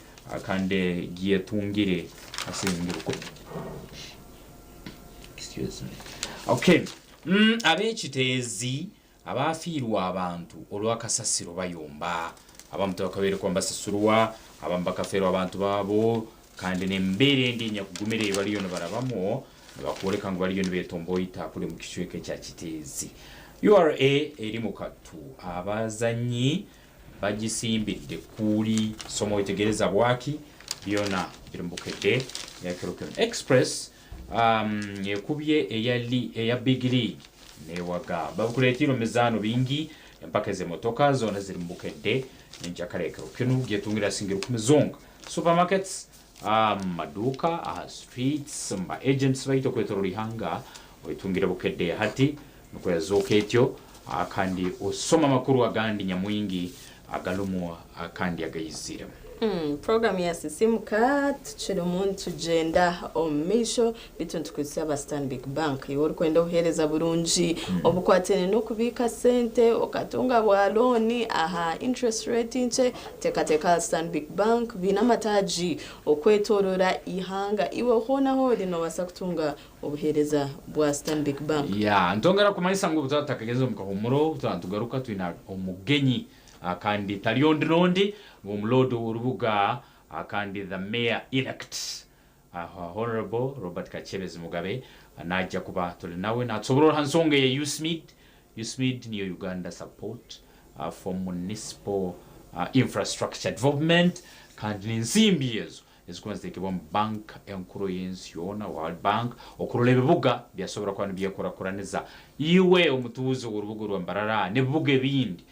kandi giye tungire asingiruko. Excuse me. Okay. Abechitezi abafiirwa abantu olwakasasiro bayomba abamuntu bakabere kwamba sasurwa abamba kafero abantu babo kandi nembere ndinya kugumire baliyo barabamo bakoreka ngo baliyo betomboyita kuri mu kishweke cya kitezi. URA eri mu katu abazanyi bagisimbidde kuri somo itegereza bwaki byona birumbukede ya Kirokero Express yekubye eya Big League newaga bakuletiro mezano bingi mpaka ze motoka zona zirumbukede n'injakare Kirokero getungira singira kumezonga supermarkets maduka streets agents baito kwetorori hanga oitungira bukede hati nuko yazoketyo kandi osoma makuru agandi nyamwingi agalumwa kandi agayizira. Program ya sisimuka tuchira umuntu genda omisho bituntu kusaba Stanbic Bank yori kwenda uhereza burunji obukwatene no kubika sente okatunga bwa loan interest rate inche teka Stanbic Bank bina mataji okwetorora ihanga iwe hona hodi no basa kutunga obuhereza bwa Stanbic Bank. Ntongera kumanisa ngo butatakageze mu kahumuro tugaruka twina omugenyi kandi taliondondi ngomlodo urubuga kandi the mayor elect honorable Robert Kachebezi Mugabe anajja kuba tuli nawe natsoborora hansonge ya USMID niyo Uganda support for municipal infrastructure development kandi ninsimbi yezo ezikwanzekebwa bank enkuru yensiyona World Bank okurula ebibuga byasobora kwanu byekorakoraniza iwe omutuzo urubuga rwambarara nebubuga ebindi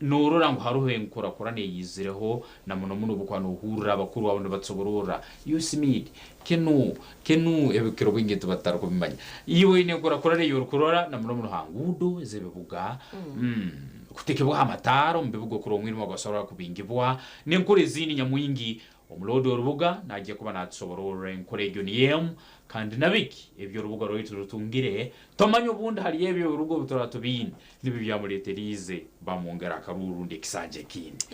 norora ngo haruhe nkora yizireho na muno bukwano uhurira abakuru wabo batsoborora USMID kenu ebikero bwingeto batarako bimanya iwe ne korane yorukorora na muno hangudo zebebuga kutekebwa amataro mbebugo kuromwirimo gasora kubingibwa nenkore zini nyamwingi omulodo rubuga nagiye kuba natsoborora nkore region kandi nabiki ebyo rubuga royitu rutungire tomanyo bundi hari ebyo rugo butoratubini nibi byamureterize bamongera akaruru ndekisanje kindi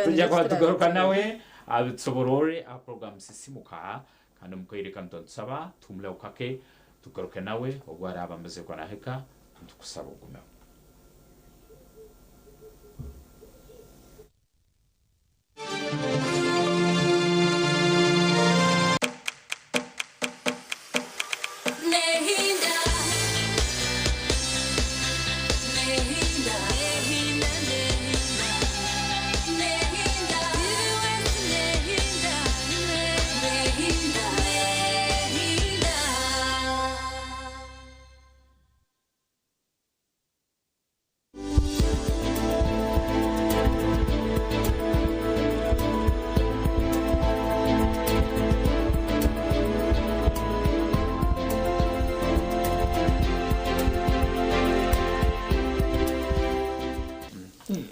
tujya kwatugaruka nawe abitsoborore a program sisimuka kandi mukwereka ntotsaba tumle ukake tugaruke nawe ogwara abameze kwa naheka tukusaba ugume.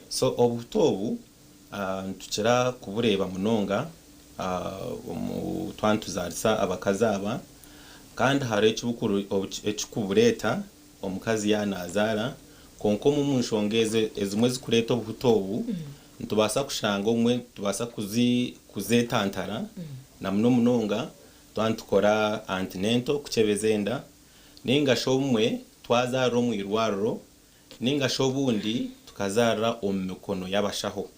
So obutobu ntukira kubureba munonga twantuzarisa abakazaba kandi hari ekibukuru ekikubureta omukazi yanazara konko mu munshongeze ezimwe zikureta obutobu ntubasa kushanga omwe tubasa kuzetantara na munonga twantukora antinento kuchebezenda ninga shomwe twazara mu irwarro ninga shobundi kazara omikono yabashaho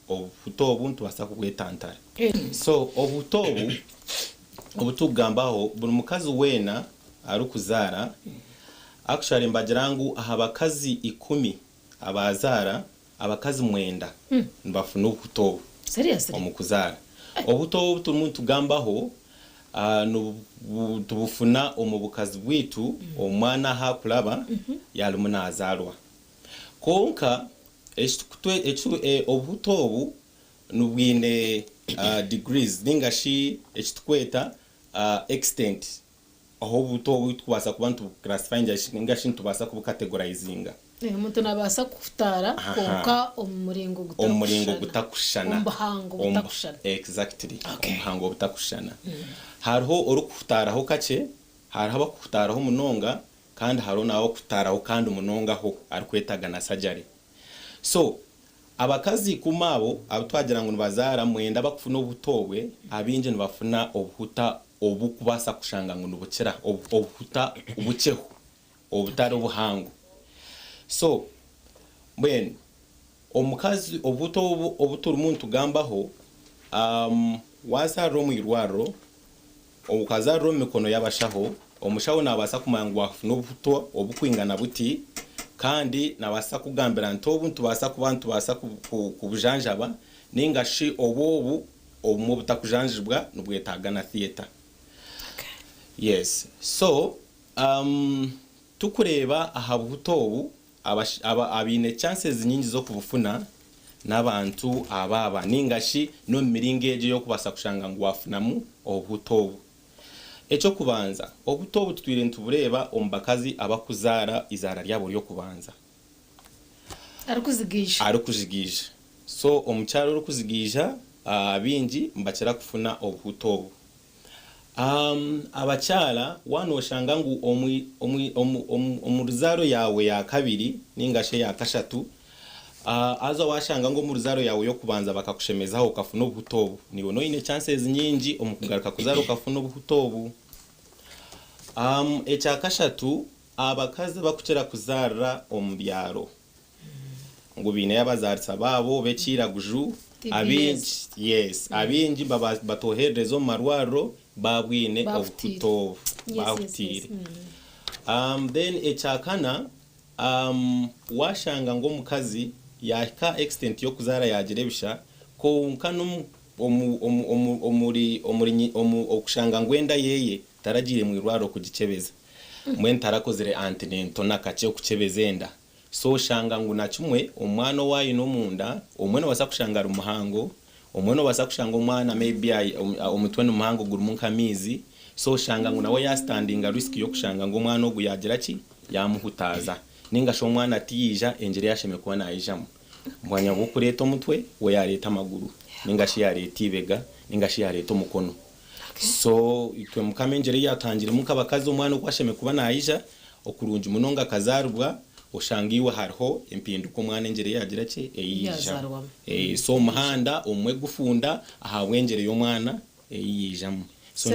obutobu ntubasa kubwetantara. So obutugambaho buri mukazi wena arukuzara actually mbagirangu abakazi 10 abazara abakazi 9 mbafuna obutobu omukuzara obutobu tumuntu gambaho tubufuna omubukazi bwitu omwana hakulaba yalumunazarwa konka obutobu nubwine degrees ningashi ekitukweta extent aho obutobu tukubasa kuba ntu classifying ningashi ntubasa kubu categorizinga umuntu nabasa kufutara konka umuringo gutakushana umuhango gutakushana exactly umuhango gutakushana hariho urukufutaraho kace hariho abakufutaraho munonga kandi hariho nawo kufutaraho kandi umunongaho arikwetaga na sajari so abakazi kumabo abutwagira ngo bazara mwenda bakufuna obutowe abinje nibafuna obuhuta obukubasa kushanga ngo nubukira obuhuta ubukeho obutari obuhango so when omukazi obutoro muntu gambaho wazaro mu irwaro okazaro mikono yabashaho omushaho nabasa kumanga wafuna obuto obukwingana buti kandi nabasa kugambira ntobuntu basa kubantu basa kubujanjaba ningashi obobu omu butakujanjibwa nubwetaga na theater yes so tukureba aha butobu abine chances nyingi zo kubufuna n'abantu ababa ningashi no miringeje yo kubasa kushanga ngo wafunamu obutobu echo kubanza obutobu twire ntubureba ombakazi abakuzara izara ryabo ryo kubanza arikuzigisha so omucharo rukuzigisha abingi mbakira kufuna obutobu abachala wanoshanga ngu omuruzaro yawe ya kabiri ningashe ya kashatu azo washanga ngo muruzaro yawe yo kubanza bakakushemezaho ukafuna obutobu niwo no ine chances nyingi omukugaruka kuzaro ukafuna obutobu echa kashatu abakazi bakukira kuzara ombyaro ngo bine yabazaritsa babo bekira guju abinji yes abinji batohereza marwaro babwine obutobu bahutire then echakana washanga ngo mukazi yaka extent yo kuzara yagirebisha ko nkano okushanga ngwenda yeye taragire mu irwaro kugicebeza mwenta arakozere antinento nakache kucebezenda so shanga ngo nakimwe omwana wayi no munda omwana wasa kushanga umuhango omwana wasa kushanga omwana maybe omutwe no muhango guru munkamizi so shanga ngo nawe ya standing risk yo kushanga ngo omwana ogu yagira ki yamuhutaza ninga sho omwana tiyija engere yasheme kuba nayijamo mbwanya bukureta omutwe we yareta amaguru ninga shi yareta ibega ninga shi yareta omukono so itwe mukamenjere yatangire mukabakazi omwana okwasheme kuba nayija okurunji munonga kazarubwa oshangiwe hariho empinduko omwana engere yagira ki eyija so muhanda omwe gufunda aha wengere y'omwana eyijamo so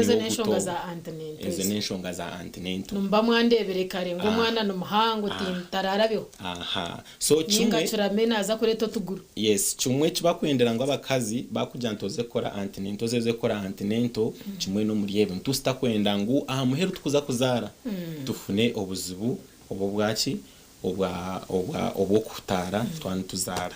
neshonga za antinento numba mwandebere kare ngo umwana no muhango tintararabeho so kimwe churamena aza kureto tuguru yes chumwe kibakwendera ngo abakazi bakujantoze kora antinento zeze kora antinento kimwe no muriyebe ntusta kwenda ngo aha muheru tukuza kuzara tufune obuzibu obo bwaki obwo kutara twana tuzara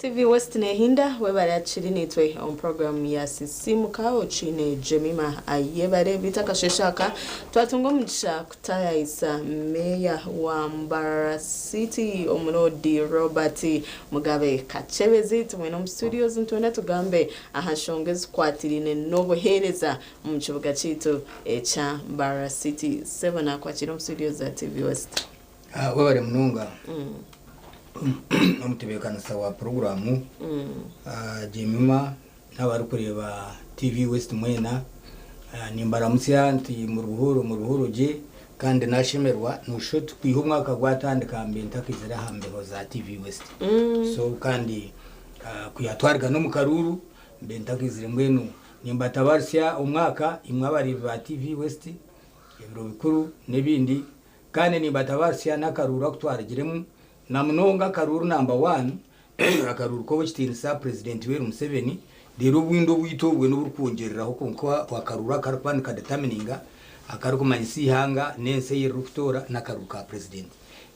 TV West Nehinda webare achirinitwe on program ya sisimuka ochine Jemima ayebare bitakasheshaka twatungo mugisha kutaya isa meya wa Mbarara City omunodi Robert Mugabe Kachebezi tumwe no studios ntwenda tugambe ahashongeze kwatirine nobohereza mu kibuga cyitu cha Mbarara City 7 akwakira mu studios za TV West webare mununga omutebekana sawa programu Jemima n'abari kureba TV West mwena nimbaramutse nti mu ruhuro je kandi nashemerwa nushot kwiho mwaka gwatandika mbe ntakizira hambeho za TV West so kandi kuyatwarga no mukaruru mbe ntakizire mwenu nimbatabarsya umwaka imwabari ba TV West ibiro bikuru nebindi kandi nimbatabarsya nakarura kutwarigiremu na munonga karuru number 1 akaruru ko bukitinisa president weru Museveni rero bwindo bwitobwe n'urukongereraho konko wakarura karupani kadetermininga akarukumanya isihanga nense y'urutora n'akaruka president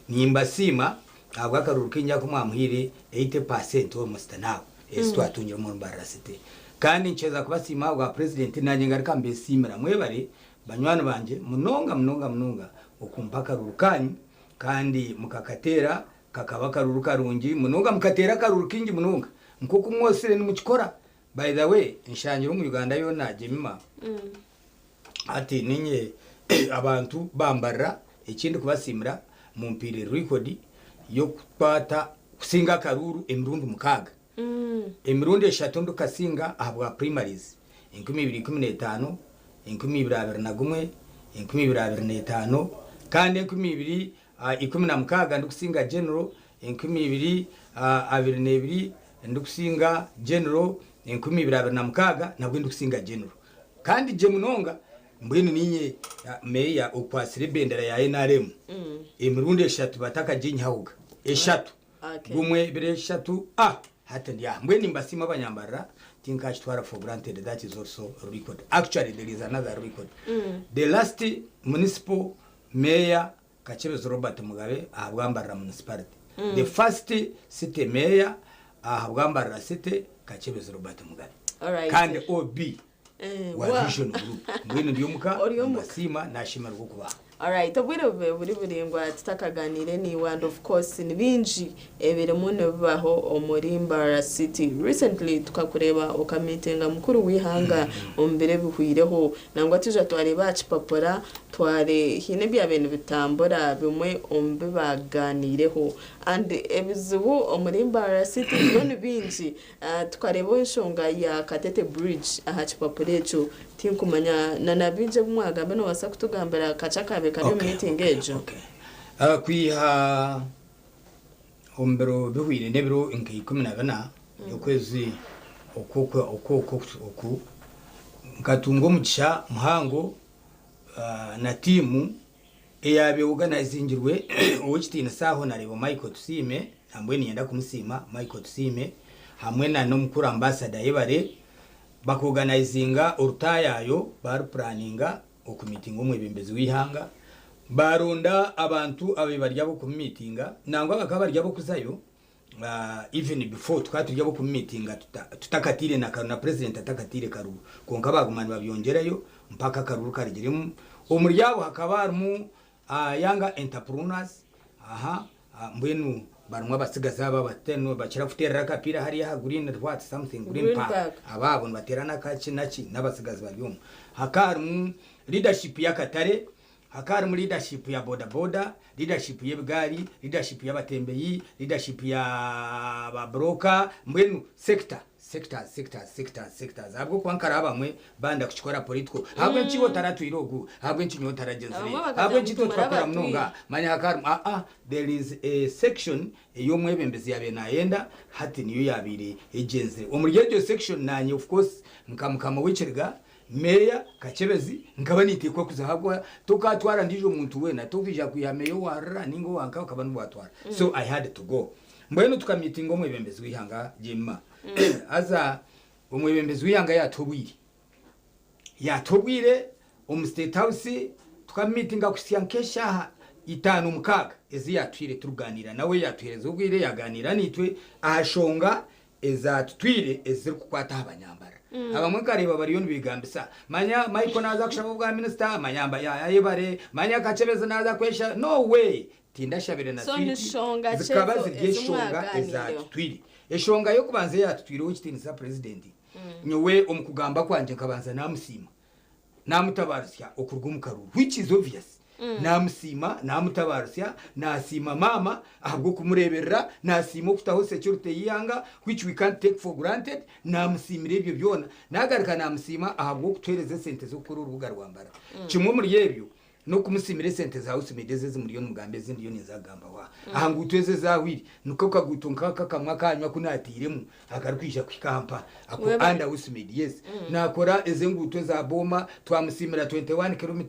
nimba sima abwa akaruru kinja kumwamhire 80% almost now esto atungira mu barasite kandi ncheza kubasima bwa president nanye ngarika mbesimira mwebare banywana banje munonga ukumpa akaruru kanyu kandi mukakatera kakaba karuru karungi munonga mukatera karuru kingi munonga nkoko mwosire nimukikora. By the way nshanyiro mu Uganda yo najemima ati ninye abantu bambara ikindi kubasimira mu mpire record yo kwata kusinga karuru emirundi mukaga emirundi eshatu kasinga ahabwa primaries 2015 2021 2025 kandi 2016 ndukusinga general 2022 ndukusinga general 2026 nabwo ndukusinga general kandi je munonga mbwene ninye meya ukwasire bendera ya NRM emirundi eshatu bataka jinyauga eshatu gumwe bire eshatu hata ndia mbwene mbasima abanyambara tinkashitwara for granted. That is also a record. Actually there is another record. The last municipal mayor Kachebezi Robert Mugabe ahabwambara municipality. The first city mayor ahabwambara city Kachebezi Robert Mugabe. Alright. Kandi OB wa vision group mbwene ndiyomuka mbasima nashimara kukuba. Alright, buri ngwa tutakaganire ni and of course ni binji ebiremone baho omurimba city. Recently tukakureba okamitinga mukuru wihanga ombere bihwireho nangwa tuja twari bacipapora tware hine bya bintu bitambora bimwe ombe baganireho and ebizubu omurimba city bone binji tukareba inshonga ya Katete Bridge ahacipaporecho tinkumanya nanabije bumwaga beno wasa kutugambira kacaka kari meeting ejo kwiha ombero bihwire nebiro inki 12 yokwezi oku ngatungo mugisha muhango na timu eyabe organizingirwe owikitina saho narebo Michael Tusime ambwe niyenda kumusima Michael Tusime hamwe na nomukuru ambassador yebare bakoganizinga urutayayo bar planninga okumitinga omwebembezi wihanga baronda abantu abebarya bo kumitinga nangwa bakabarya bo kuzayo even before tukaturya bo kumitinga tutakatire na president atakatire karuru konka bagumana babyongerayo mpaka karuru karigirimo umuryabo hakabarmu yanga entrepreneurs mbwenu barumwa basigaza babateno bakira futera kapira hariya green what something green park ababo baterana kaci naci nabasigaza baryum hakarmu leadership ya Katare hakarmu leadership ya boda leadership y'ebigari leadership y'abatembeyi leadership ya babroka mbwenu sectors abwo kwankara bamwe banda kuchikora political habwe nchiwo taratu irogu habwe nchinyo taragenzire habwe nchito twakora mnonga manya hakaru there is a section yomwebembezi yabe nayenda hati niyo yabiri egenze omuryejo section nanye of course nkamukama wicirga meya Kachebezi nkabanite kwa kuzahabwa tukatwara ndijo umuntu wena tukija kuyameyo warra ningo wanka ukabanu watwara so I had to go mbwenu tukamitinga omwebembezi wihanga jema aza umwebembezi wihanga yatobwire State House tukamitinga kusyankesha 5-6 ezi yatwire turuganira nawe yatwireze ubwire yaganira nitwe ahashonga eza tutwire eziri kukwata abanyambara abamwe kareba bariyo nibigambisa manya Michael naza kushaba bwa minister manyamba yayebare manya Kachebezi naza kwesha no way tindashabire na switi zikaba zigeshonga eza tutwire eshonga yo kubanze yatutwire ukitinisa president nyowe omukugamba kwanje kabanza namusima namutabarusya okurwumukaruru which is obvious namusima namutabarusya nasima mama ahubwo kumureberera nasima kutaho security yiyanga which we can't take for granted namusimire ibyo byona nagarika namusima ahubwo kutwereze sente zo kuri urubuga rwambara kimwe muri yebyo no kumusimire sente za usimide ze zimuriyo mugambe zindi yo nizagamba wa aha ngutweze zawiri nuko kagutunka kakamwa kanywa kunatiremu akarukisha kwikampa ako anda usimide yes nakora eze ngutwe za boma twamusimira 21 km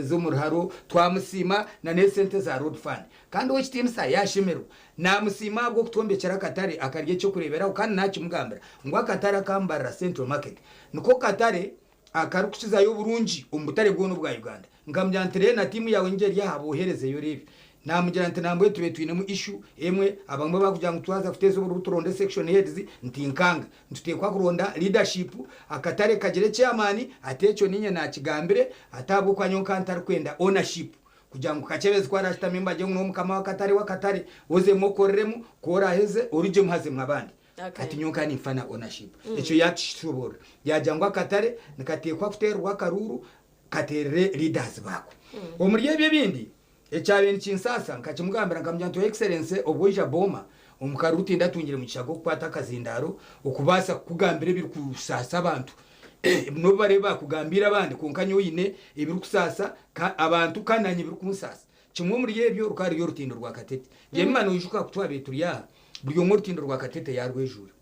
zo murharo twamusima na ne sente za road fund kandi wo chitimsa yashimero namusima bwo kutombekera Katare akarye cyo kurebera kandi nacyo mugambira ngo Katare akambara Central Market nuko Katare akarukukiza yo burungi umutare bwono bwa Uganda ngamyantere na timu yawe ngeri yahabohereze yo revi namugira nti nambwe tube twine mu issue emwe abamwe bakujya ngo twaza kuteza uruturonde section heads ntinkanga ntutekwa kuronda leadership Akatare kagere chairman atecho ninye na kigambire atabo kwa nyonka ntari kwenda ownership kugira ngo kachebeze kwa rasta member je ngo mukama wa Katare woze mokoreremu kora heze orije muhaze mwabandi ati nyonka ni mfana ownership echo yakishobora yajangwa Katare nikatekwa kuterwa karuru katerere leaders bako omuriye bye bindi echabe nsasa nkachimugambira nkamyanto excellence obwoja boma umukaruti ndatungire mu kishago kwata kazindaro okubasa kugambira biri kusasa abantu no bareba kugambira abandi kunkanyo yine ibiri kusasa abantu kananye biri kumusasa kimwe muri yebyo rukari yo rutindo rwa Katete yemana ujuka kutwa beturiya buri mu rutindo rwa Katete yarwejura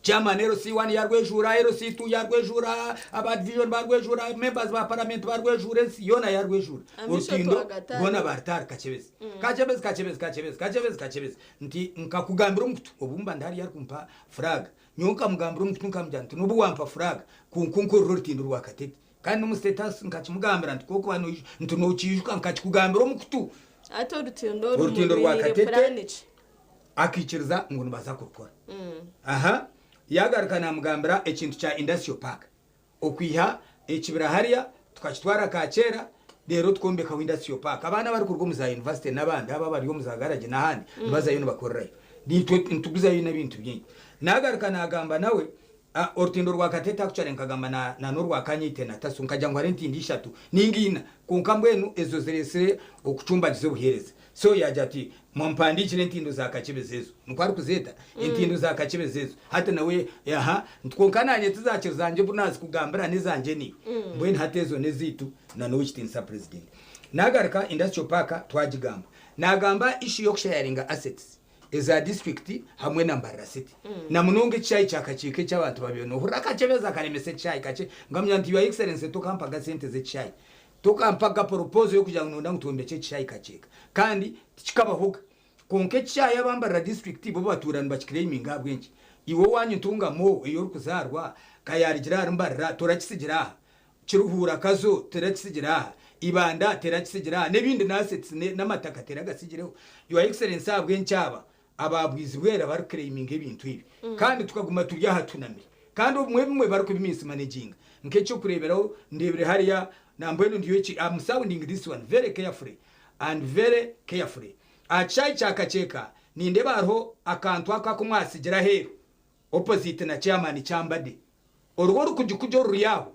Chairman RC1 yarwejura RC2 yarwejura aba division barwejura members ba parliament barwejura yona yarwejura urutindo bona bartar kachebeze nti nkakugambira umutu obumba ndari yarkumpa flag nyoka mugambira umutu nkamjantu nubu wampa flag kunkunko urutindo rwa Katete kandi mu status nkachimugambira nti koko bano ntuno chijuka nkachikugambira umutu ato urutindo rwa Katete akikiriza ngo nibaza kurukora aha yagarukana mugambira ekintu cha industrial park okwiha ekibira hariya tukakitwara kacera rero twombeka industrial park abana bari kurwo muza university nabandi aba bari mu za garage nahandi nibaza yino bakorerayo nituguza yino bintu byinshi nagarukana agamba nawe orutindo rwa Katete akucare nkagamba na norwa kanyite nataso nkajya ngo arenti ndishatu ningina kunkambwenu ezo zeresere okucumba dizo buhereza so yajati mumpandikire ntindo za Kakibezezo nukwari kuzeta intindo za Kakibezezo hata nawe yaha ntkonkananye tuzakizanje bunazi kugambira nizanje ni mbweni hatezo nezitu na no chitinsa president nagarika industrial park twagigamba nagamba issue yo sharinga assets eza district hamwe na Mbarara city na munonge chai chakachike cy'abantu babyo no huraka kebeza kanemese chai kache ngamyanti your excellence to kampaga sente ze chai to kampaga proposal yo kugira ngo ndangutombeke chai kacheka kandi kikabahuga konke chai abambara district bo baturana bakiclaiminga bwenki iwo wanyu tunga mo iyo kuzarwa kayarigira Mbarara torakisigira kiruhura kazo terakisigira ibanda terakisigira nebindi nasets n'amataka teragasigireho your excellence abwencyaba ababwizi bwera bari claiming ibintu ibi kandi tukaguma turya hatunamire kandi umwe bari kubiminsi managing nkecyo kureberaho ndebere hariya nambweno ndiyo chi I'm sounding this one very carefully and very carefully achai chakacheka ninde bariho akantu akakumwasigira hero opposite na chairman cyambade urwo rukujyo ruyaho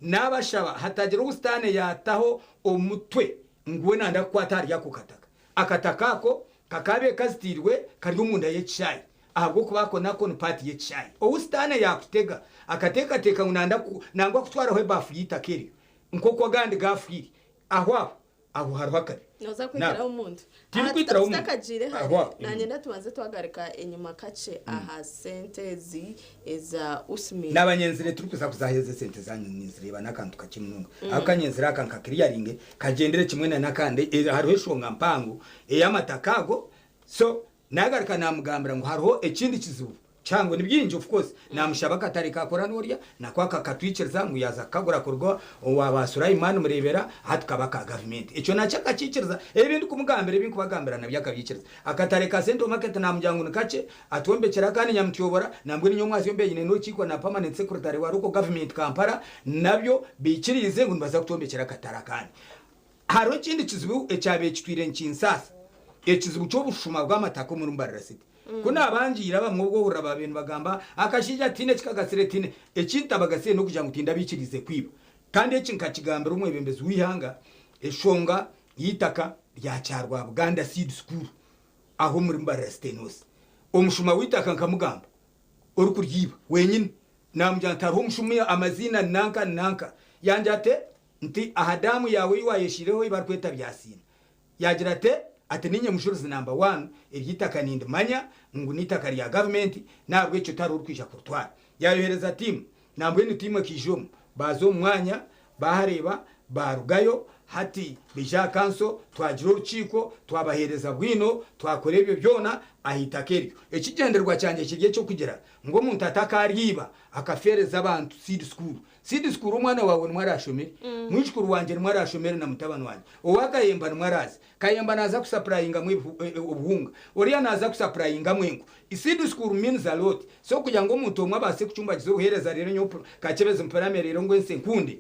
nabashaba hatagira ubustane yataho omutwe ngwe nanda kwatari yakukataka akatakako kakabe kazitirwe kari umunda yechayi ahubwo kubako nako party yechayi ubustane yakutega akateka teka unanda nangwa kutwara ho bafu yitakeri nkoko gandi gafiri aho harwa kare noza kwitira umuntu kwitira umuntu takajire nanye ndatubanze twagarika enyuma kace aha sentezi eza usmi nabanyenzire turi kuza kuzaheze sente zanyu nizireba nakantu kakimununga akanyenzira akanka clearing kagendere kimwe na nakande hariho shonga mpango eyamatakago so nagarika namugambira ngo hariho ekindi kizubu cyangwa nibyinje of course namushaba Katare kakora norya nakwaka katwiciriza ngo yaza kagura kurwa wabasura Imana murebera hatukabaka government icyo nacaka ciciriza ebindi kumugambira ibindi kubagambira nabyakabyiciriza Akatare ka Central Market namujyango nakace atwombekera kandi nyamutiyobora nambwe ninyo mwazi yombe yine no kiko na permanent secretary wa ruko government Kampala nabyo bikirize ngo baza kutombekera Katara kandi haro kindi kizibu echabe kitwire nkinsasa ekizibu cyo bushuma bw'amatako muri Mbarara city kuna abangira bamwe ubwo huraba bintu bagamba akashija tine kikagasiretine ekintabagase no kujya ngutinda bikirize kwiba kandi ekinkakigambira umwe bembezi wihanga eshonga yitaka rya cyarwa Buganda Seed School aho muri Mbarara Stenos umushuma witaka nkamugamba uri kuryiba wenyine namujyantaro umushumi amazina nanka yanjate nti ahadamu yawe wayeshireho ibarkweta byasina yagira ate ninye mushuruzi number 1 ibyitaka ninde manya ngo nitaka rya government nabwo icyo tari urukwisha kurutwara yayohereza team nabwo ni team kijomo bazo mwanya bahareba barugayo hati bija kanso twagira urukiko twabahereza bwino twakoreba ibyo byona ahita keryo ikigenderwa cyanje kigiye cyo kugira ngo muntu atakariba akafereza abantu seed school umwana wawe mwarashomere mwishukuru wanje mwarashomere na mutabano wanje owakayemba mwarazi kayemba naza kusupplyinga ubuhunga oriya naza kusupplyinga mwengu seed school means a lot so kugira ngo umuntu omwe abase kucyumba kizohereza rero nyopo kachebeze mparamere rero ngo ense nkunde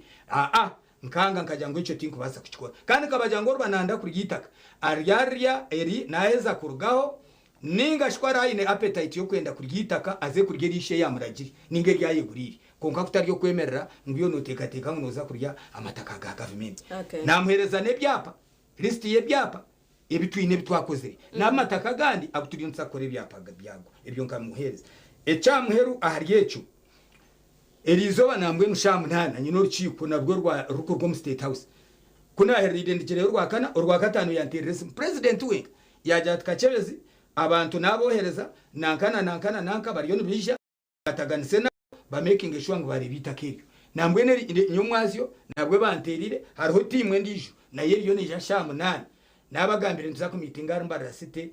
nkanga nkajya ngo icyo tinko basa kukikora kandi kabajya ngo bananda kurigitaka aryarya eri naeza kurugaho ninga shwara ine appetite yo kwenda kurigitaka aze kurgerishe yamuragiri ninge ryayeguriri konka kutaryo kwemerera ngiyo noteka ngoza kurya amataka ga government namhereza ne byapa list ye byapa ebitwine bitwakoze namataka gandi abuturi nsakore byapa byago ebyo nkamuhereza ecamuheru aharyecu Elizo banambwe mushamu ntana nyino rukiko nabwo rwa ruko mu State House kuna heridendikire rwa kana urwa gatanu yanterese president we yaja tukacebezi abantu nabohereza nankana bariyo nibisha bataganise na ba making sure ngo bari bitakiryo nambwe ne nyumwazyo nabwo banterire hariho timwe ndijo na yeriyo nije shamu nana nabagambire ntuza ku meeting arambara city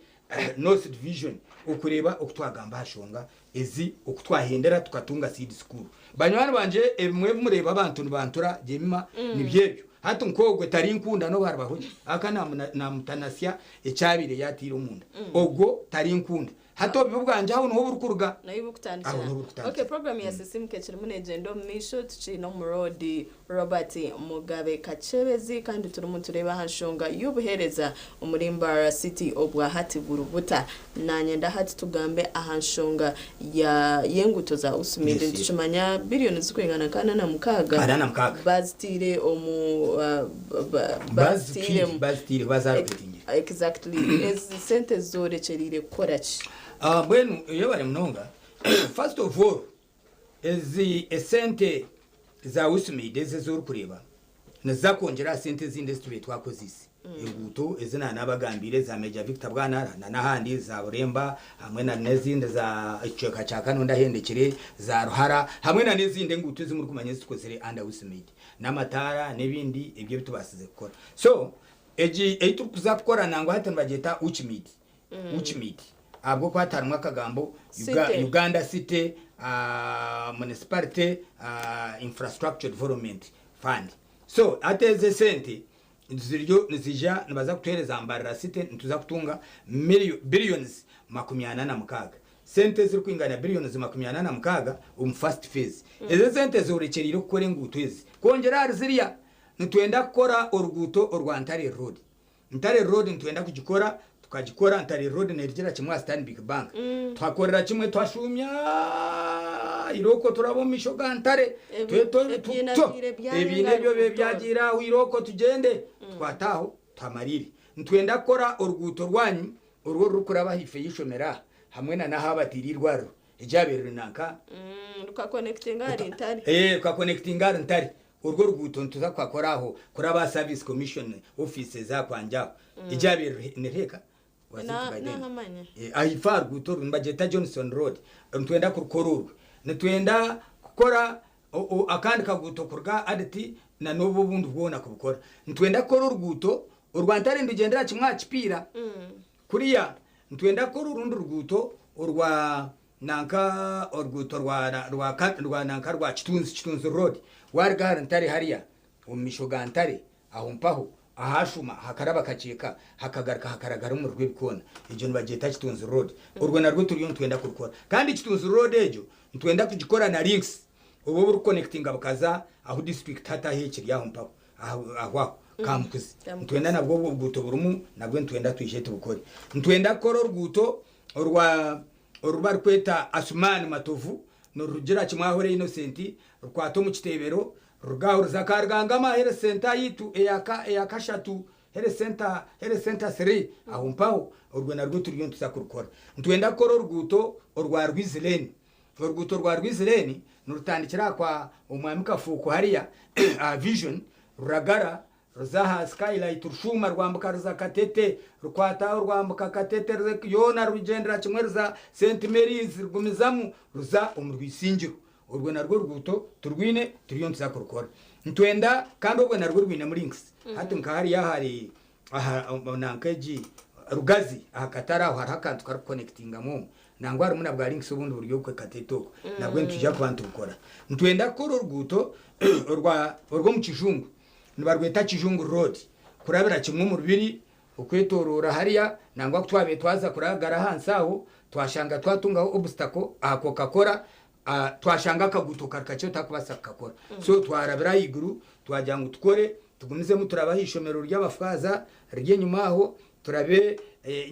North Division ukureba okutwagamba hashonga ezi okutwahendera tukatunga seed school banywana banje emwe mureba abantu nibantura jemima nibyebyo hatu nkogwe tari nkunda no barabahoje aka namutanasya ecyabire yatira umunda ogwo tari nkunda hato bibuganje aho no burukuruga nayibu kutandikira okay program ya system kechere munegendo misho tuci no murodi Robert Mugabe Kachebezi kandi turumu tureba hashonga yubuhereza umurimba city obwa hati burubuta nanye hati tugambe ahanshonga ya yenguto za usumide ndishumanya billion zikwengana kana na mukaga bazitire bazitire bazarutingira exactly as sente zore cherire korachi bwenu iyo bari mnonga first of all ezi esente za usumide zezuru kureba nazakongera sente z'industry twakozisi inguto ezina nabagambire za Major Victor Bwana na handi za Buremba hamwe na nezinde za iceka cyaka nunda hendekire za Ruhara hamwe na nezinde nguto zimuri kumanye zikozere anda usumide n'amatara nebindi ibyo bitubasize gukora so etu kuzakora nango hatana bageta uchimidi abwo kwatanwa kagambo Uganda City municipality infrastructure development fund so ateze sente nziryo nizija nabaza kutereza ambarira city ntuza kutunga billions 86 sente ziri kwingana billions 86 first phase eze sente zorekeriro kukora nguto ezi kongera ziriya nitwenda gukora oruguto orwantare road ntwenda kugikora tukagikora Ntare road nerigera kimwe Stanbic Bank twakorera kimwe twashumya iroko turabomisho gantare ebine byo byagira iroko tugende twataho tamariri ntwenda gukora oruguto rwanyu urwo rukuraba hife yishomera hamwe na nahabatirirwaro ijabere nanka tuka Ntare urwo ruguto ntuza kwakoraho kuraba service commission offices za kwanja ijabere nereka ahifar gutor mbajeta Johnson Road ntwenda kurukorurwe ntwenda gukora akandi kaguto kurga aditi na nobo bundu bwona kubukora ntwenda gukora uruguto urwantare ndigendera kimwa kipira kuriya ntwenda gukora urundi ruguto urwa nanka oruguto rwa nanka rwa Kitunzi Road wargara Ntare hariya umishoga Ntare aho mpaho ahashuma hakaraba kaceka hakagaruka hakaragara mu rw'ibikona ijyo nibageta Kitunzi Road urwo narwo turiyo ntwenda kurukora kandi Kitunzi Road ejo ntwenda kugikora na links ubu buri connecting abakaza aho district hata hekiri yaho mpaho aho kamkuzi ntwenda nabwo ubuto burumu nabwo ntwenda twishe tubukore ntwenda koro urguto urwa kweta Asumani Matovu no rugira kimwahore Innocent rwato mu kitebero rugaho zakargangama here center yitu eyakashatu here center 3 aho mpaho urwo narwo turiyo tuzakurukora ntwenda koro ruguto urwa Rwizileni uruguto rwa Rwizileni nurutandikira kwa umwami Kafuko hariya vision ruragara ruzaha skylight rushuma rwambuka ruza Katete rukwataho rwambuka Katete yona rugendera kimwe ruza St Mary's rugumizamu ruza umurwisingiro urwo narwo rwuto turwine turiyo nzakurukora ntwenda kandi ubwo narwo rwine muri links hati nkahari yahari aha nankeji rugazi akatara aho harakantu ka connectinga mu nangwa rumuna bwa links ubundi buryo kwe Kateto nabwo ntujya kubantu gukora ntwenda ko rwuto urwo mu kijungu nibarweta kijungu road kurabira kimwe mu rubiri ukwetorora hariya nangwa twabe twaza kuragara hansaho twashanga twatungaho obstacle ako kakora twashanga kaguto karakacho takubasa kakora so twarabira iguru twajya ngo tukore tugumize mu turabahishomero ry'abafaza rye nyuma aho turabe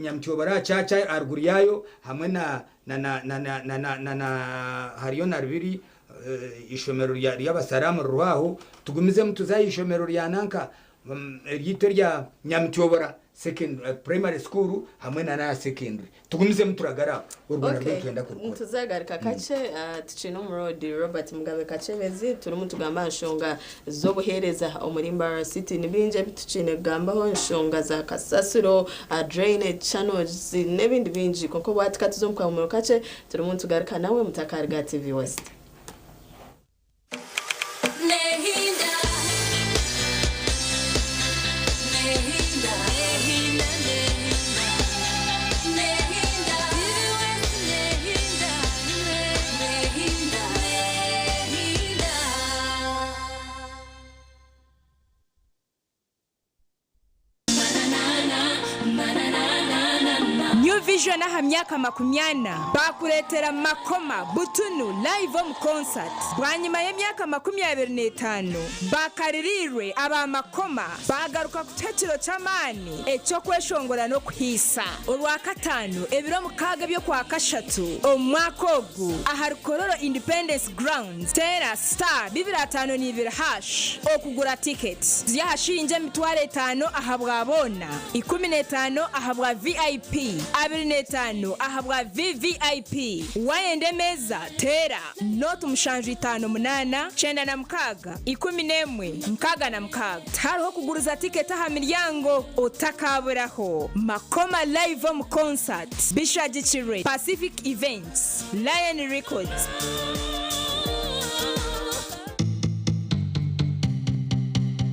nyamtyo caca arguru yayo hamwe na hariyo na rubiri ishomero ry'abasaramu rubaho tugumize mu tuzayishomero ryananka ryito rya nyamtyo primary school hamwe na secondary tugumize mu turagara urwo narwo twenda kurukora tuzagarika kace tucino mu road Robert Mugabe Kacebezi turimo tugamba nshonga zo buhereza umurimba city nibinje bitucine gambaho nshonga za kasasiro drainage channels nebindi binji koko batika tuzomukwa mu kace turimo tugarika nawe mutakarga TV West Vision aha myaka 80 bakuretera makoma butunu live on concert bwanyuma y'imyaka 25 bakaririrwe aba makoma bagaruka ku cyaciro cy'amani ecyo kweshongora no kwisa urwa katanu ebiro mukaga byo kwa kashatu omwakogu ahari kororo Independence Grounds Tera Star 252 okugura tickets ziyahashinje mitware 5 ahabwa bona 15 ahabwa VIP 25 ahabwa VVIP wayende meza tera notu mshanju 58 chenda na mkaga 11 mkaga na mkaga tariho kuguruza ticket aha miryango utakaburaho makoma live on concert Bishagichire Pacific Events Lion Records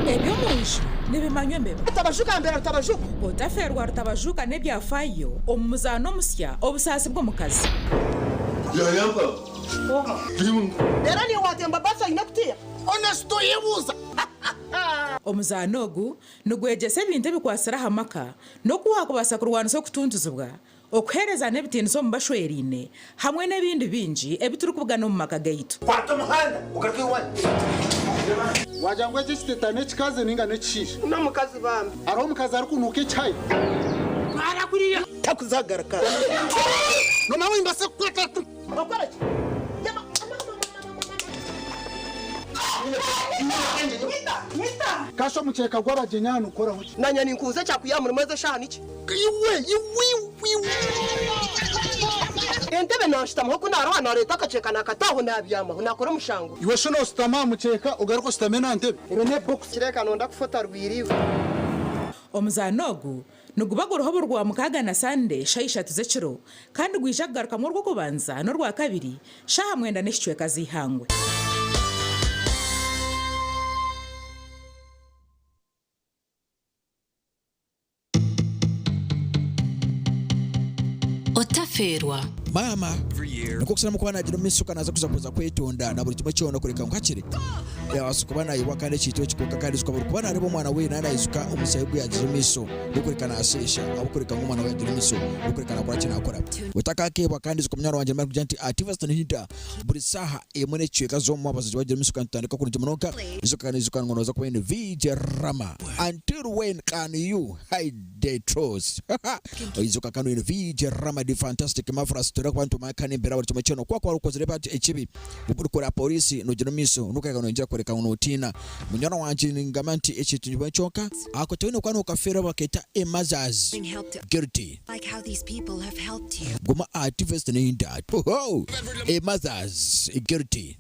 ebyo munshi nibimanywe mbeba tabajuka mbera tabajuka utaferwa tabajuka nebyafayo omuzano musya obusasi bwo mukazi yayamba dera ni watemba basa inakutia honesto yebuza omuzano ogu nugwegese ebintu bikwasira hamaka no kuhakubasa kurwanisa kutunzuzibwa okuhereza n'ebitinzo mu bashwerine hamwe n'ebindi binji ebituri kubugana mu maka gaitu kwata muhanda ugaruke wani wajangwe chistetane chikaze ninga nechisha una mukazi bambi aro mukazi ari kunuke chai ara kuriya takuzagaraka no nawe imbase kwata bakora kasho mucheka gw'abajenyana ukora huki nanya ninkuze cyakuyamura maze shana iki iwe entebe nashitama ko narwana leta akaceka nakataho nabyama nakora mushango iwe shono stama mucheka ugaruko stamena ntebe irene box kireka nonda kufota rwiriwe omuzanogu nugubagoroho burwa mukaga na Sunday shaisha tuzekiro kandi gwishagaruka mu rwo kubanza no rwa kabiri shaha mwenda nishwe kazihangwe Otaferwa mama nuko kusana mukwana nagira misuka naza kuza kwetonda na buri kimwe cyono kureka nkakire yabasuka bana yiwa kandi cyitwe kikuka kandi zuka buri kubana aribo mwana we nana izuka umusayibu yagira miso gukurikana asesha abukurika nk'umwana we yagira miso gukurikana kwa kina akora utakake bakandi zuka mnyaro wanje mark janti activist ni hita buri saha emone cyeka zo mu abazaje bagira misuka ntandika kuri jimonoka izuka kandi izuka ngonoza kwa VJ Rama until when can you hide the truth izuka kandi VJ Rama the fantastic mafra story kwa ntuma kandi mbera buri kimwe cyono kwa ukozere bati ekibi ubukora polisi no gira miso nukaga no njya kureka unotina munyana wanje ningamanti ekitunjwa cyoka akotewe no kwa ukafera baketa emazaz guilty like how these people have helped you goma activist ni that oh emazaz guilty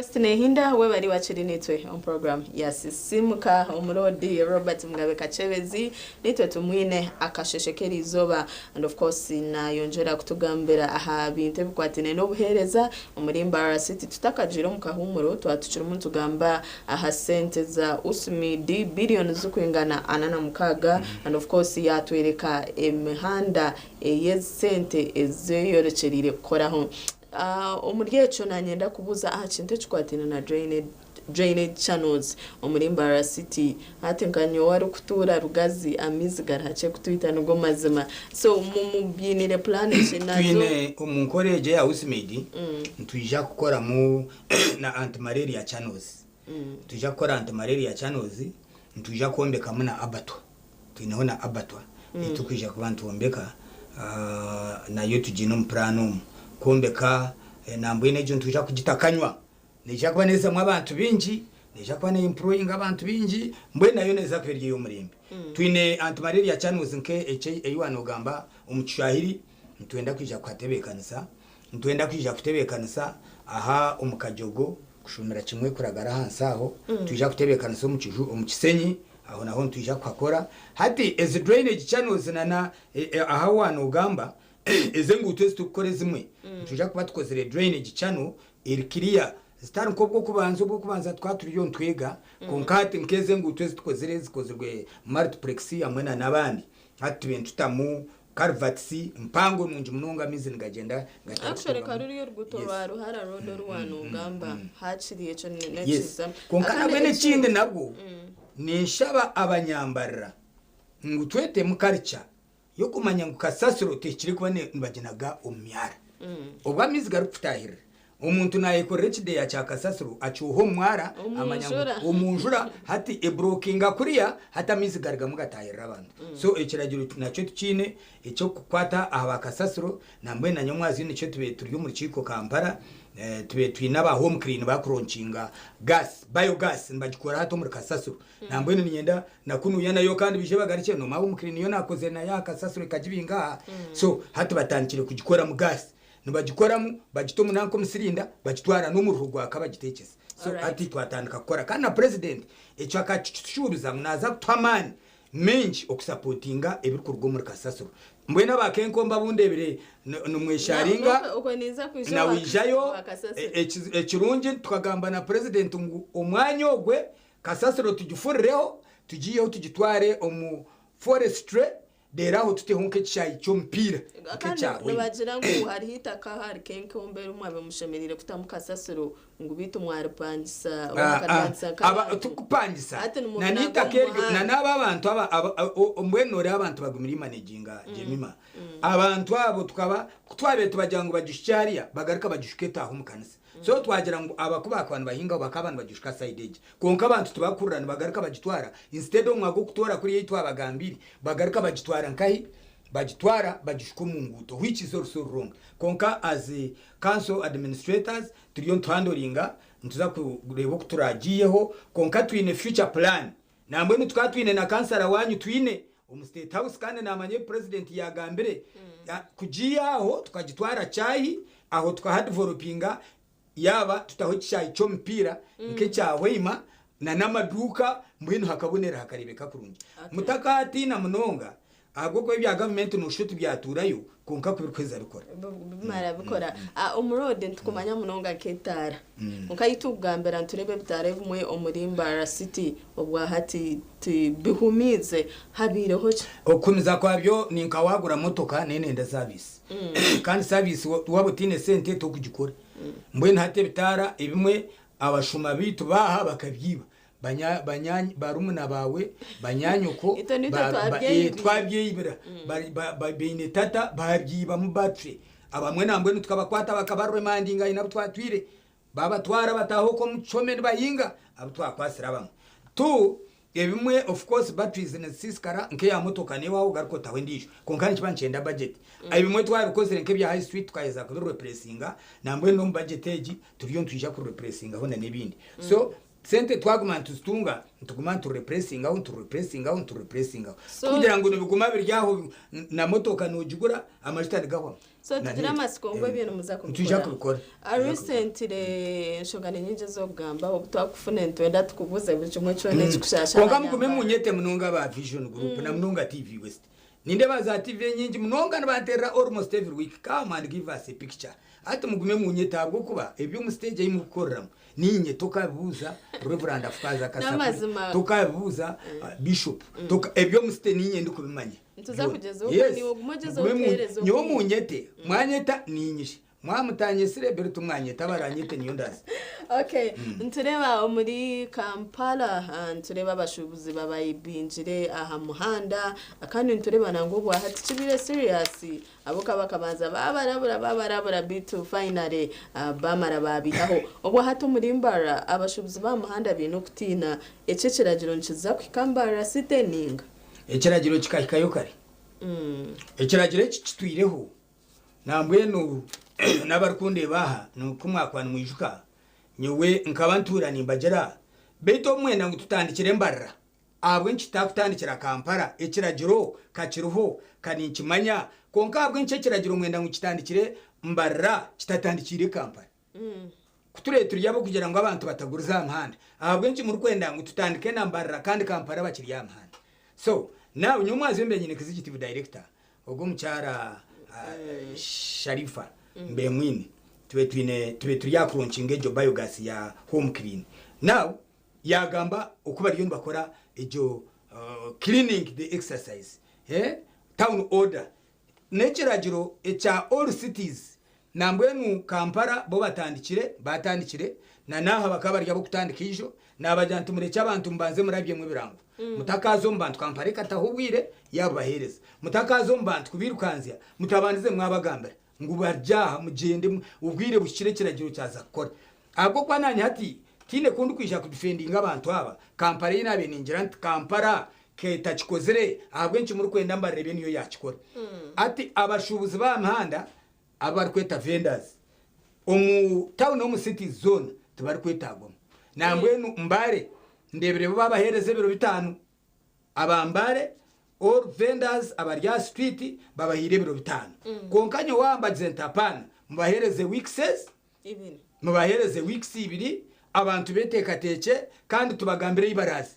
West Nehinda we bari waciri nitwe on program ya Sisimuka umurodi Robert Mugabe Kachebezi nitwe tumwine akasheshekera izoba and of course na yongera kutugambira aha binte bikwatine no buhereza umurimba City tutakajira mu kahumuro twatucira umuntu gamba aha sente za usmidi billion zukwingana anana mukaga and of course yatwereka imihanda yezente ezeyorecherire koraho umuryecho nanyenda kubuza kintu cy'kwatina na drainage channels umurimba City hatenkanyo wari kutura rugazi amizi garache kutwita nugo mazima so mubyinire plan nazo twine umunkoreje ya usmidi ntwija gukora mu na anti-malaria channels tujya gukora anti-malaria channels ntwija kombeka muna abatwa twineho na abatwa tukwija kubantu bombeka nayo tugino mu planum kombeka nambwe nejo ntujya kugitakanywa nija kuba neza mu abantu binji nija kuba ne employing abantu binji mbwe nayo neza kwerye yo murimbe twine anti-malaria channels nke eywana ogamba umucyahiri ntwenda kwija kwatebekanisa ntwenda kwija kutebekanisa aha umukajogo kushumira kimwe kuragara hansaho tujya kutebekanisa mu Kisenyi aho naho tujya kwakora hati as drainage channels nana aha wana ogamba ezengutu tukore zimwe tujya kuba tukozere drainage channel irikiriya zitari ko bwo kubanza twaturiyo ntwega konkati nkeze ngutu tukozere zikozerwe multiplex amwe nabandi hati bintu tamu Carvatsi mpango nunje munonga mizi ngagenda actually karuriyo rgutorwa ruhara road rwano ngamba haciriye cyo nechiza konkana bene kindi nabwo nishaba abanyambara ngutwete mu culture yo kumanya ngukasasiro tekiri kubane baginaga umyara obwa mizi garupfutahira umuntu nayikorera kide ya cyakasasiro acyuho mwara amanya umunjura hati ebrokinga kuriya hata mizi garga mugatahira abantu so ekiragiro nacyo tukine icyo kukwata abakasasiro namwe na nyamwazi nicyo tube turi mu rukiko Kampala tube twinaba home clean bakroncinga gas biogas mbagikora hato muri kasasiro namwe ninyenda nakunuye nayo kandi bije bagarike no mabu clean yo nakoze na yakasasiro kajibinga so hati batankire kugikora mu gas nubagikoramu bagitomu nanko musirinda bagitwara no mu rugwa akabagitekeza so ati twatandika gukora kana president icyo akacuruza munaza twamani menshi okusupportinga ebikurwo muri kasasiro mbwe nabakenko mbabundebire numwesharinga na wijayo ekirungi tukagamba na president umwanya ogwe kasasiro tugifurireho tugiyeho tugitware omu forestry deraho tutehunke cyayi cyo mpira kandi bagira ngo hari hitaka hari kenke ombere umwabe mushemerire kutamukasasiro ngo bita umwari pangisa bakadantsa aba tukupangisa na nitakeryo na naba abantu aba ombwenore abantu bagumira managinga jemima abantu abo tukaba twabe tubajango bagishyaria bagaruka bagishuketa aho mukanisa so twagira ngo abakuba abantu bahinga bakabana bagishika side edge konka abantu tubakurana bagaruka bagitwara instead omwago kutora kuri yitwa abagambiri bagaruka bagitwara nkahi bagitwara bagishika mu nguto which is also wrong konka as a council administrators turiyo twandoringa ntuza kureba kuturagiyeho konka twine future plan nambwe nitwatwine na kansara wanyu twine state house kandi namanye president yagambire kugiyaho tukagitwara cyayi aho twahadevelopinga yaba tutaho cyayi cyo mpira nke cyahwema na namaduka mbwino hakabonera hakarebeka kurungi mutakati na munonga ahubwo bya government n'ushuti byaturayo konka kubikweza bikora marabikora umurode tukumanya munonga ketara ukayitugambera nturebe bitare bumwe umurimba City obwa hati bihumize habireho okumiza kwabyo ninkawagura motoka nende service kandi service wabutine sente to kugikora mbwe ntate bitara ibimwe abashuma bitu baha bakabyiba banyanyi barumuna bawe banyanyuko twabyibira bine tata babyiba mu batri abamwe nambwe nitukabakwata bakabaremandinga ina twatwire babatwara bataho ko mucomene bayinga abutwakwasira bamwe tu ebimwe of course batteries in siskara nke ya motoka ne wawo garko tawe ndisho konkani kibanchenda budget ebimwe twabikoze nke bya high street tukayeza ku repressinga nambwe no budget eji turiyo tujya ku repressinga hona nebindi so sente twaguma tuzitunga ntuguma turepressingaho kugira ngo nibiguma biryaho na motoka nujugura amashitani gaho so tugira amasiko ngo ibintu muzakubikora recently nshogane nyinje zo kugamba ubutwakufune ntwenda tukubuze buri kimwe cyone kikushasha konga mugume munyete munonga ba Vision Group na munonga TV West ninde baza TV nyinji munonga nabatera almost every week come and give us a picture ati mugume munyete abwo kuba ebyo mu stage yimukorera ninye tokabuza Reverend Afukaza Kasapu tokabuza Bishop ebyo mu stage ninye ndikubimanya tuzakugeza uko ni wogumojezo uterezo nyo munyete mwanyeta ninyishe mwamutanye sirebere tumwanyeta baranyete niyo ndazi okay ntureba muri Kampala ntureba abashubuzi babayibinjire aha muhanda kandi ntureba nango bwa hati kibire serious abo kabakabanza babarabura bitu finally bamara babitaho ubwo hato muri Mbara abashubuzi ba muhanda bintu kutina ececiragiro nkiza kwikambara siteninga ekiragiro kikahikayo kare ekiragiro kitwireho nambwe no nabarukunde baha nuko mwakwana mwijuka nyewe nkabantura nimbagera beto mwena ngo tutandikire Mbara abwe nkitakutandikira Kampala ekiragiro kakiruho kaninkimanya konka abwe nkekiragiro mwenda ngo kitandikire Mbara kitatandikire Kampala kuture turiyabo kugira ngo abantu bataguriza amahanda abwe nki mu Rwanda ngo tutandike na Mbara kandi Kampala bakiri amahanda so nawe nyumwazi mbe nyine executive director ubwo mucyara Sharifa mbe mwini tube turyakuruncinga ejo biogas ya home clean now yagamba ukuba riyo bakora ejo cleaning the exercise town order nekiragiro echa all cities nambwenu Kampala bo batandikire na naha bakaba ryabo kutandika ijo nabajantu mureke abantu mbanze murabye mu birango mutakazo mbantu Kampala katahubwire yabahereza mutakazo mbantu kubirukanzya mutabandize mwabagambira ngo baryaha mugende ubwire bushire kiragiro cyaza gukora ahubwo kwa nanye hati tine kundi kwisha kudefendinga abantu aba Kampala inabe ningira Kampala keta kikozere ahubwo nki muri kwenda mbarebe niyo yakikora ati abashubuzi ba mahanda abari kweta vendors town no mu city zone tubari kwetagwa nambwe Mbare ndebere babahereze biro bitanu abambare all vendors abarya street babahire biro bitanu konkanyo wambaze ntapana mubahereze weeks ibiri abantu betekateke kandi tubagambire ibarazi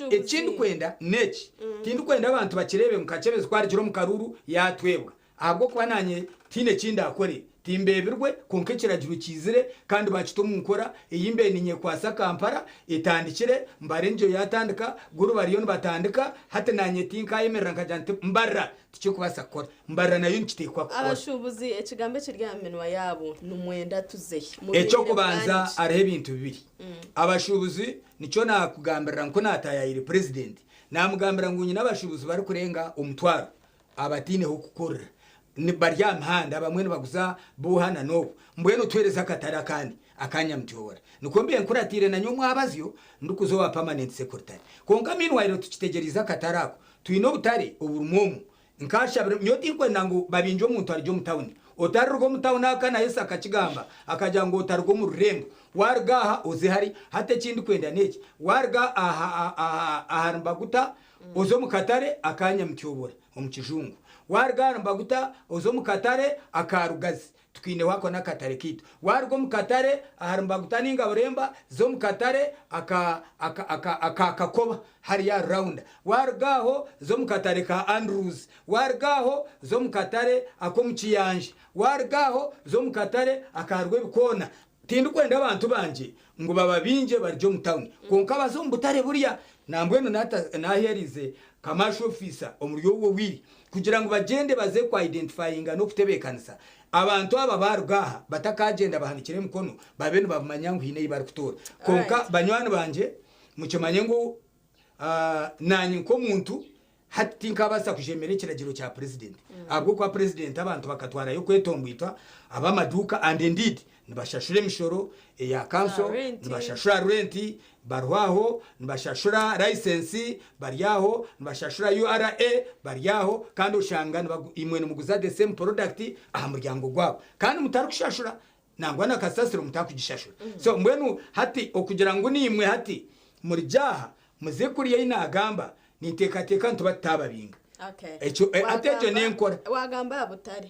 ekindi kwenda neki tindi kwenda abantu bakirebe mukacebeze kwari kiro mukaruru yatwebwa ahubwo kwa nanye tine kinda akore timbebirwe konke kiragiro kizire kandi bakitumu nkora iyimbe ninye kwasa Kampala itandikire Mbare njo yatandika guru bariyo batandika hate nanye tinka yemerera nkajante Mbara tikyo kubasa kora Mbara nayo nkitekwa kora abashubuzi ekigambe kiryamenwa yabo numwenda tuzehe echo kubanza arehe bintu bibiri abashubuzi nico nakugambira nko natayayire president namugambira ngo nyina abashubuzi bari kurenga umutwaro abatine ho gukora ni barya mhanda bamwe baguza buhana no mbweno twereza katara kandi akanya mtiyora nikombe nkuratire na nyumwa abazyo ndukuzo wa permanent secretary konga minwairo tukitegereza katarako tuino butare uburumomu nkasha nyoti nkwe nangu babinjo umuntu arjo mutawuni otarurgo mutawuna akana yesa akakigamba akaja ngo otarurgo mu rurengo wargaha uzihari hate kindi kwenda neki warga aha mbaguta ozo mukatare akanya mtiyobora omukijungu warga mbaguta ozo mukatare akarugazi tukine wako na katare kitu wargo mukatare aharumbaguta ninga buremba zo mukatare akakoba hari ya round wargaho zo mukatare ka Andrews wargaho zo mukatare akomukiyanje wargaho zo mukatare akarwe bikona tindu kwenda abantu banje ngo bababinje barjo mutawuni konka bazo mbutare buriya nambweno naherize kamasho officer omuryo wo wiri kugira ngo bagende baze kwa identifyinga no kutebekanisa abantu aba barugaha batakagenda bahanikire mukono babene bamanya ngo hine bari kutora konka banywani banje mucomanye ngo nanyi ko muntu hati nkabasa kujemere kiragiro cya president abwo kwa president abantu bakatwara yo kwetombwitwa abamaduka and indeed nibashashure mishoro ya council nibashashura rent barwaho nibashashura license baryaho nibashashura URA baryaho kandi ushanga imwe muguza the same product aha muryango gwabo kandi mutari kushashura nangwa nakasasiro mutakugishashura so mbwenu hati okugira ngo nimwe hati muri jaha muzekuriye inagamba nitekateka ntubatababinga echo atejo nenkora wagamba abutari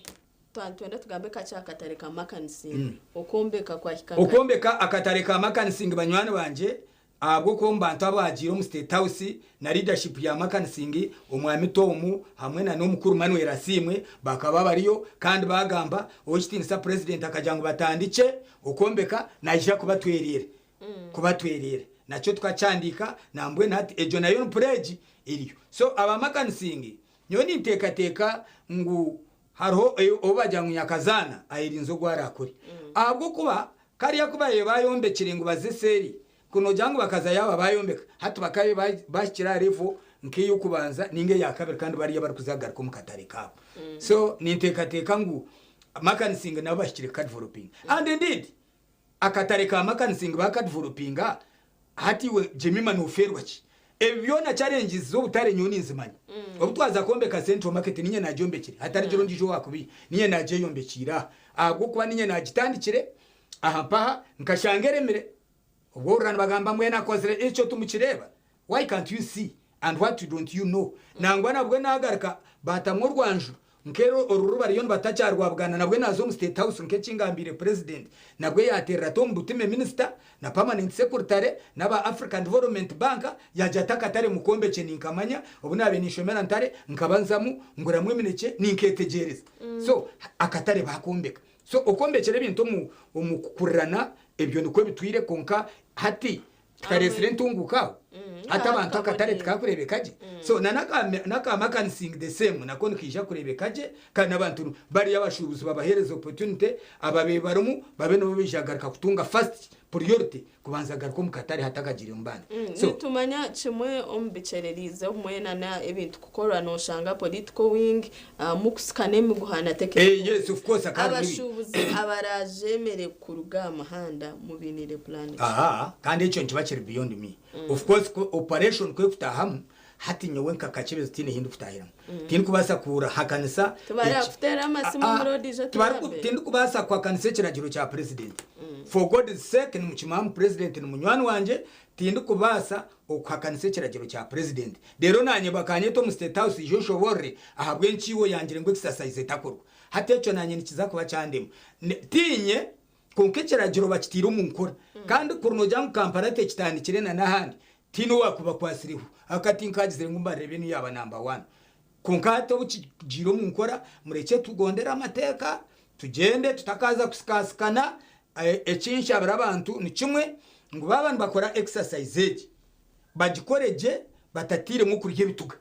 twanda tugambe kacha akatare ka makanisi okombeka kwa hikanga okombeka akatare ka makanisi banywana banje abwo komba ntabagiro mu State House na leadership ya makanisi umwami Tomu hamwe na n'umukuru Manuel Asimwe bakaba bariyo kandi bagamba ochitinisa president akajango batandike okombeka naisha kubatwerere nacho twacandika nambwe nati ejo nayo pledge iriyo so aba makanisi nyoni ntekateka ngu haro obajyangu nyakazana ayirinzo gwarakuri abwo kuba kariya kuba yebayombe kiringo bazeseri kuno jangu bakaza yaba bayombeka hatu bakaye bashira revo nkiyo kubanza ninge yakabiri kandi bari bari kuzagara ko mukatare kabo so nintekateka ngu makanisi nabo bashikire card developing and indeed akatare ka makanisi baka developing hati we Jemima no ferwachi ebyona challenges zo butare nyoni nzimanya obutwaza kombeka central market ninye najombekire hatari joro ndijo wakubi ninye najeyombekira agwo kuba ninye nagitandikire aha paha nkashangeremere ubwo urana bagamba mwena kozere ico tumukireba why can't you see and what don't you know nangwa nabwo nagarika batamwe rwanju nkero oruruba riyo batacyarwabwana nabwo nazo mu State House nkekingambire president nabwo yaterera Tom Butime minister na permanent secretary naba African Development Bank yajataka tare mukombe cye ninkamanya obunabe nishomera ntare nkabanzamu nguramwe mineke ninketegereza so akatare bakombeka so okombekere bintu mu kukurana ebyo niko bitwire konka hati tkaresire ntunguka hata abantu akatare tkakurebekaje so naka makanisi the same nako nikisha kurebekaje kandi abantu bari yabashubuzi babahereza opportunity ababe barumu babe no bijagarika kutunga first priority kubanza garko mukatare hatakagire mbana so tumanya chimwe ombichererize umwena na ebintu kukora no shanga political wing mukusikane mu guhana teke yes of course abashubuzi abarajemere ku rugama handa mu binire plan kandi ico ntibakiri beyond me of course operation kwe kutahamu hati nyowe nkakachebeza tine hindu futahira tindi kubasa kura hakanisa tubara futera amasimu murodi je tubara tindi kubasa kwa kanisa kiragiro cha president for God's sake ni muchimamu president ni munywani wanje tindi kubasa okwakanisa kiragiro cha president rero nanye bakanye to mu State House joshobore ahabwe nchiwo yangire ngo exercise takorwa hatecho nanye nikiza kuba cyandemo tinye konke kiragiro bakitira umunkora kandi kuruno jangu kamparate kitandikire na nahandi tino wakuba kwasiriho akati nkagizire ngumba revenue yaba number 1 konkato bukijiro munkora mureke tugondera amateka tugende tutakaza kusikasikana ekinsha barabantu ni kimwe ngo babantu bakora exercise bagikoreje batatire mu kurye bituga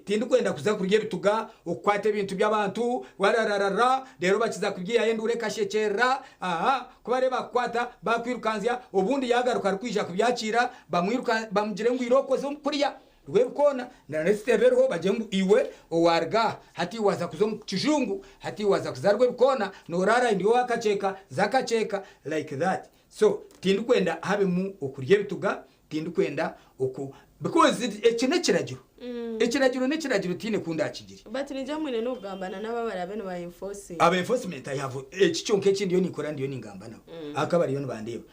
tindi kwenda kuza kurye bituga ukwate ibintu by'abantu warararara rero bakiza kurya yendure kashekera kubare bakwata bakwirukanzya ubundi yagaruka kwija kubyakira bamwiruka bamugire ngo irokoze kuriya rwebukona na nesiteberho bajengu iwe owarga hati waza kuzo kijungu hati waza kuzarwe bukona norara ndiyo wakacheka zakacheka like that so tindi kwenda habe mu okurye bituga tindi kwenda oku because ekine kiragiro ekiragiro ne kiragiro tine kunda akigiri but ninja mwene no gambana nababara beno ba enforcing aba enforcement ayavo ekicyonke kindi yo nikora ndiyo ningambana akabari yo nbandeba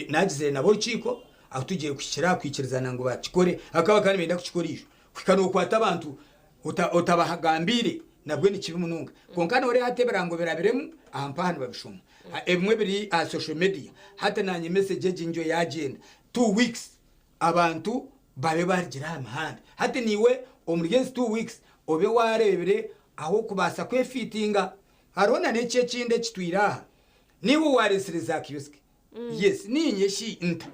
nagize nabo ciko atugiye kukira kwikirizana ngo bakikore akaba kandi benda kukikorisha kwikano kwata abantu utabahagambire nabwo ni kibi mununga konkana ore hatebera ngo berabiremu ahampana babishoma ebimwe biri a social media hata nanye message jinjo yagenda 2 weeks abantu babe bargira amahanda hati niwe omurigenzi 2 weeks obe warebere aho kubasa kwefitinga harona nece kinde kitwira niwe waresiriza kioski yes ninyeshi nta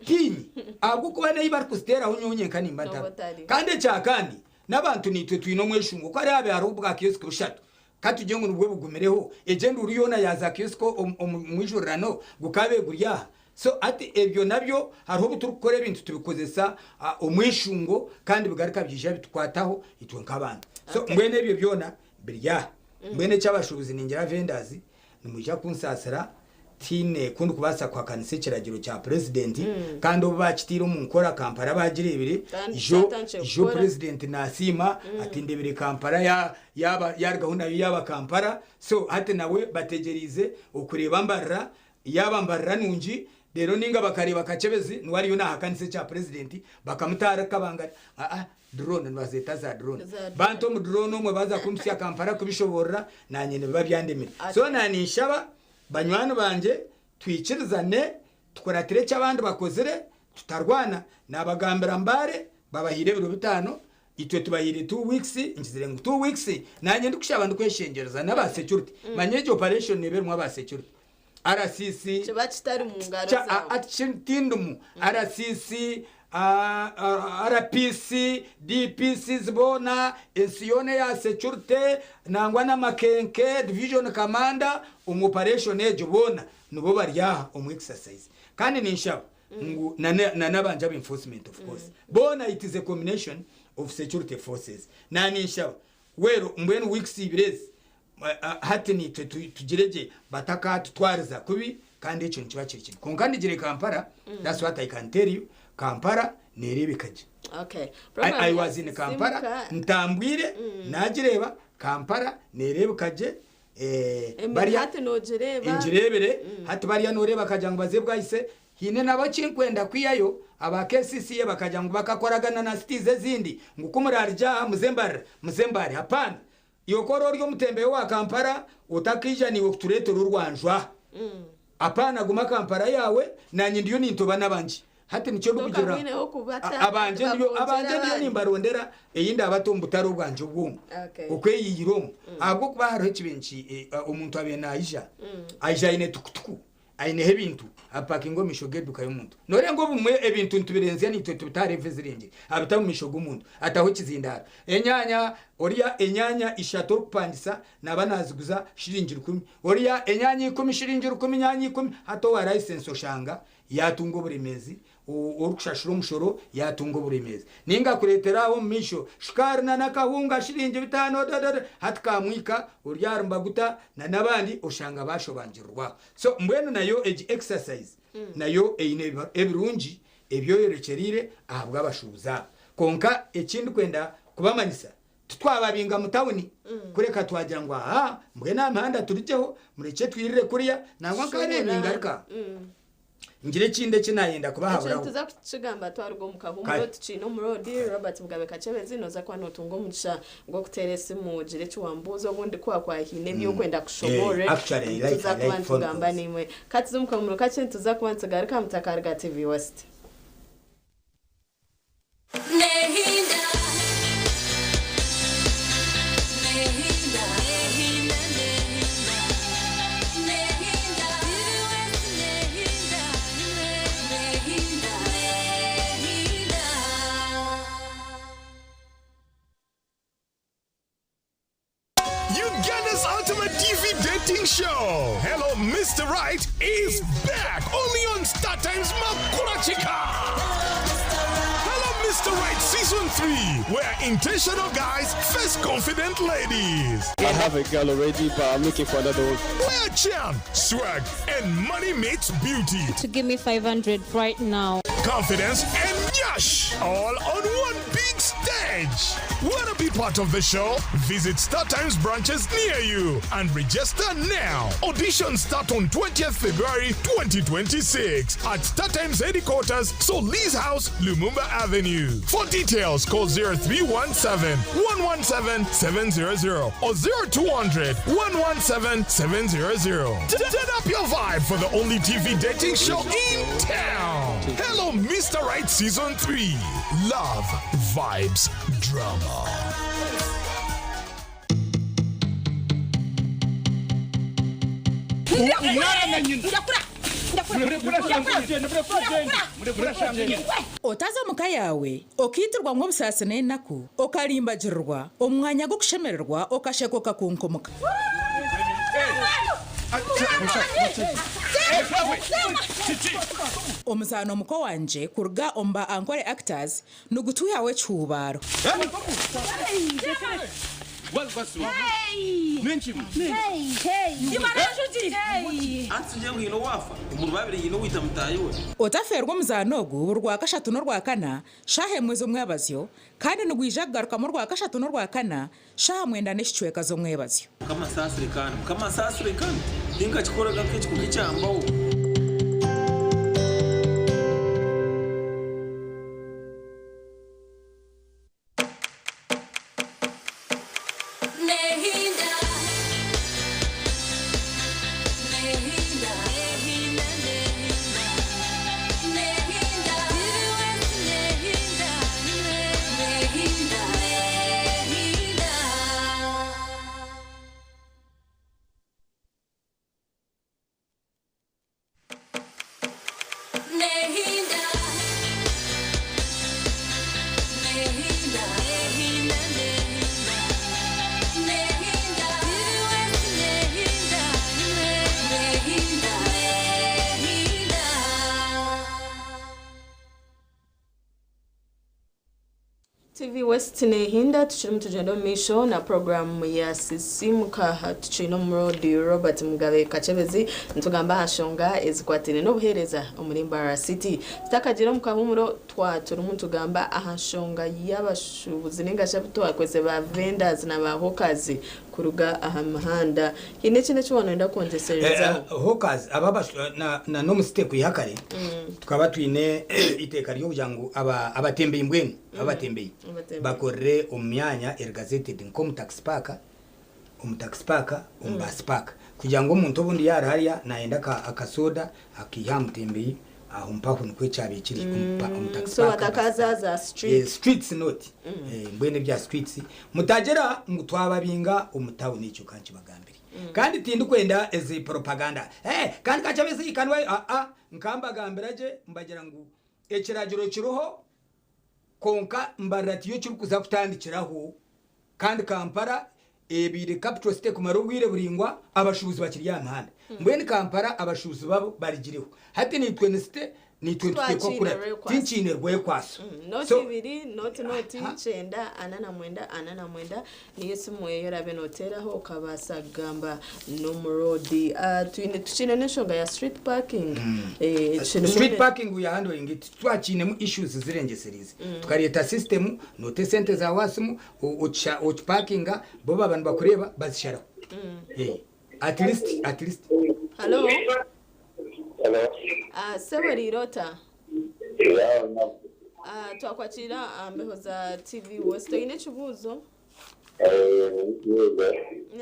kinyi abwo kubana yibar kustera aho nyonye kanimba ta kandi cya kandi nabantu nitwe twino mweshungo ko ari abe harubwa kioski bushatu katuje ngo nubwo bugumereho egenda uriyona yaza kioski mwijurano gukabe gurya so ati ebyo nabyo hariho buturukore ibintu tubikozesa umwishungo kandi bigarika byije bitwataho itwe nk'abantu so mbene ebyo byona birya mbene cyabashubuzi ningira vendors nimujya kunsasira tine kundi kubasa kwa kanise kiragiro cya president kandi ubu bakitira mu nkora Kampala bagirebere jo president nasima atindebere Kampala ya gahunda yaba Kampala so hate nawe bategerize ukureba mbarra yaba mbarra nunji rero ninga bakareba kacebezi nwari yo nahakanise cya president bakamutara kabanga drone bazeta za drone bantu mu drone umwe baza kumsya Kampala kubishobora nanyene babyandemira so nanishaba banywano banje twikirizane tukoratire cy'abandi bakozere tutarwana nabagambira mbare babahire biro bitano itwe tubahire 2 weeks ingizire ngo 2 weeks nanye ndikushabandu kweshengereza naba security manyeje operation neberwa ba security RCC cyabachitari mu ngaro zawo atindumu RCC RPC DPC zibona ensione ya security nangwa na makenke division commander operation ejo bona nubo baryaha exercise kandi ninshaba ngo nabanje enforcement of course bona it is a combination of security forces na ninshaba wero mbwenu weeks ibirezi hati ni tugireje bataka tutwariza kubi kandi ico nkiba kiri konkandi gire Kampala that's what I can tell you Kampala nerebekaje okay I was in Kampala ntambwire nagireba Kampala nerebekaje bari hati nogereba injirebere hati bari yanoreba kajanga baze bwahise hine nabacinkwenda kwiyayo aba KCC bakajanga bakakoragana na citize zindi ngukumurarja muzembare hapana yokoro ryo mutembe wa Kampala utakija ni okuturete rurwanjwa hapana guma Kampala yawe nanyi ndiyo nintoba nabanje hati nico bugirira abanje ndiyo nimbarondera eyinda abatombutaro bwanje ubwumwe okweyiyiromo abwo kuba haro kibenci umuntu abena aija ine tukutuku aine hebintu apaka ngo mishogeduka y'umuntu nore ngo bumwe ebintu ntubirenze ni twe tutareve zirenge abita mu mishogo umuntu ataho kizindara enyanya oriya enyanya ishato kupandisa nabanaziguza shiringira 10 oriya enyanya 10 shiringira 10 nyanya 10 hato wa license oshanga yatungo buremezi urukushashira umushoro yatungo buremezi ninga kureteraho misho shukari na nakahunga shiringi 5 hatkamwika uryarumba guta na nabandi oshanga bashobanjirwa so mbwenu nayo exercise nayo eine ebirungi ebyoyerekerire ahabwa abashubuza konka ekindi kwenda kubamanisa twababinga mutawuni kureka twagira ngo mbwe namahanda turijeho mureke twirire kuriya nangwa karebinga arika ngire kinde kinayenda kubahabura tuza kugamba twarwo mukahumuro tucino murodi Robert Mugabe Kacebezi noza kwa notungo mugisha ngo kuterese mugire cyuwambuzo ubundi kwa hine byo kwenda kushobore tuza kwantugamba nimwe katizo mukamuro kace tuza kwantugara kamutakarga TV West Nehinda Uganda Ultimate TV Dating Show. Hello, Mr. Right is back only on Star Times Makurachika. Hello, Mr. Right Season 3, where intentional guys face confident ladies. I have a girl already, but I'm looking for another one. Where charm, swag, and money meets beauty. To give me 500 right now. Confidence and yash, all on one big stage. Want to be part of the show? Visit Star Times branches near you and register now. Auditions start on 20th February 2026 at Star Times headquarters, Solis House, Lumumba Avenue. For details, call 0317 117 700 or 0200 117 700. Turn up your vibe for the only TV dating show in town. Hello, Mr. Right Season 3. Love, vibes, drama. otaza muka yawe okitirwa mu busasane nako okalimbagirwa omwanya go kushemererwa okashekoka kunkomuka omusano muko wanje kurga omba ankore actors nugutu yawe cyubaro Hey! Otaferwa muzanogu urwa kashatu no rwa kana shahe mwezo mwabazyo kandi nugwija garuka mu rwa kashatu no rwa kana shaha mwenda neshicweka zo mwebazyo kama sasire kandi dinga chikora gake kukichamba TV West Nehinda tuchiri mtujendo misho na programu ya sisimuka tuchino mrodi Robert Mugabe Kachebezi ntugamba hashonga ezikwatine no buhereza umurimba City takajira mukahumuro twaturu mutugamba ahashonga yabashubuzi ningasha buto akweze ba vendors na ba hawkers kuruga ahamahanda ine kine cyo enda konjesereza hawkers ababa na no mistake kuyihakare tukaba twine iteka ryo byangu abatembeye imbweni abatembeye bakore umyanya ergazetted nko tax park bus park kugira ngo umuntu ubundi yarahariya naenda akasoda akihamutembeye aho mpako nikwe cyabe kiri tax so atakaza za streets note mbwene bya streets mutagera ngutwababinga umutawo nicyo kanci bagambiri kandi tindi kwenda ezi propaganda kandi kachabezi kanwe nkambagambiraje mbagira ngo ekiragiro kiroho konka mbaratiyo kiri kuza kutandikiraho kandi Kampala ebire capital city kumarugwire buringwa abashubuzi bakiri ya mahanda mbwene Kampala abashubuzi babo barigireho hati ni 20 city ni 20 ko kura tinchine rwe kwaso so ibiri not chenda anana mwenda ni Yesu mweyo rabe noteraho kabasa gamba no mrodi twine tuchine neshonga ya street parking street parking we handling it twachine mu issues zirengeserize tukareta system note center za wasimu ucha parkinga boba abantu bakureba bazishara at least hello Sebari Rota. Twakwachira ambeho za TV West ine chubuzo.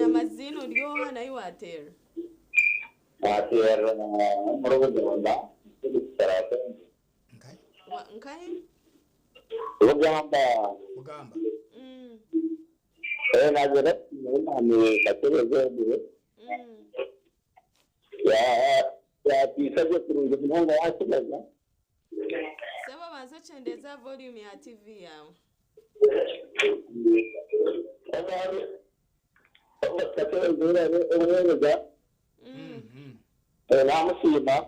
Nyamazino ryo hana iwatera. Atera murogo donda. Nkai? Ugamba. Najera ni katereze ndiwe. Ya pisaje kurunga munonga yakibaza saba banza chendeza volume ya TV yawe namushima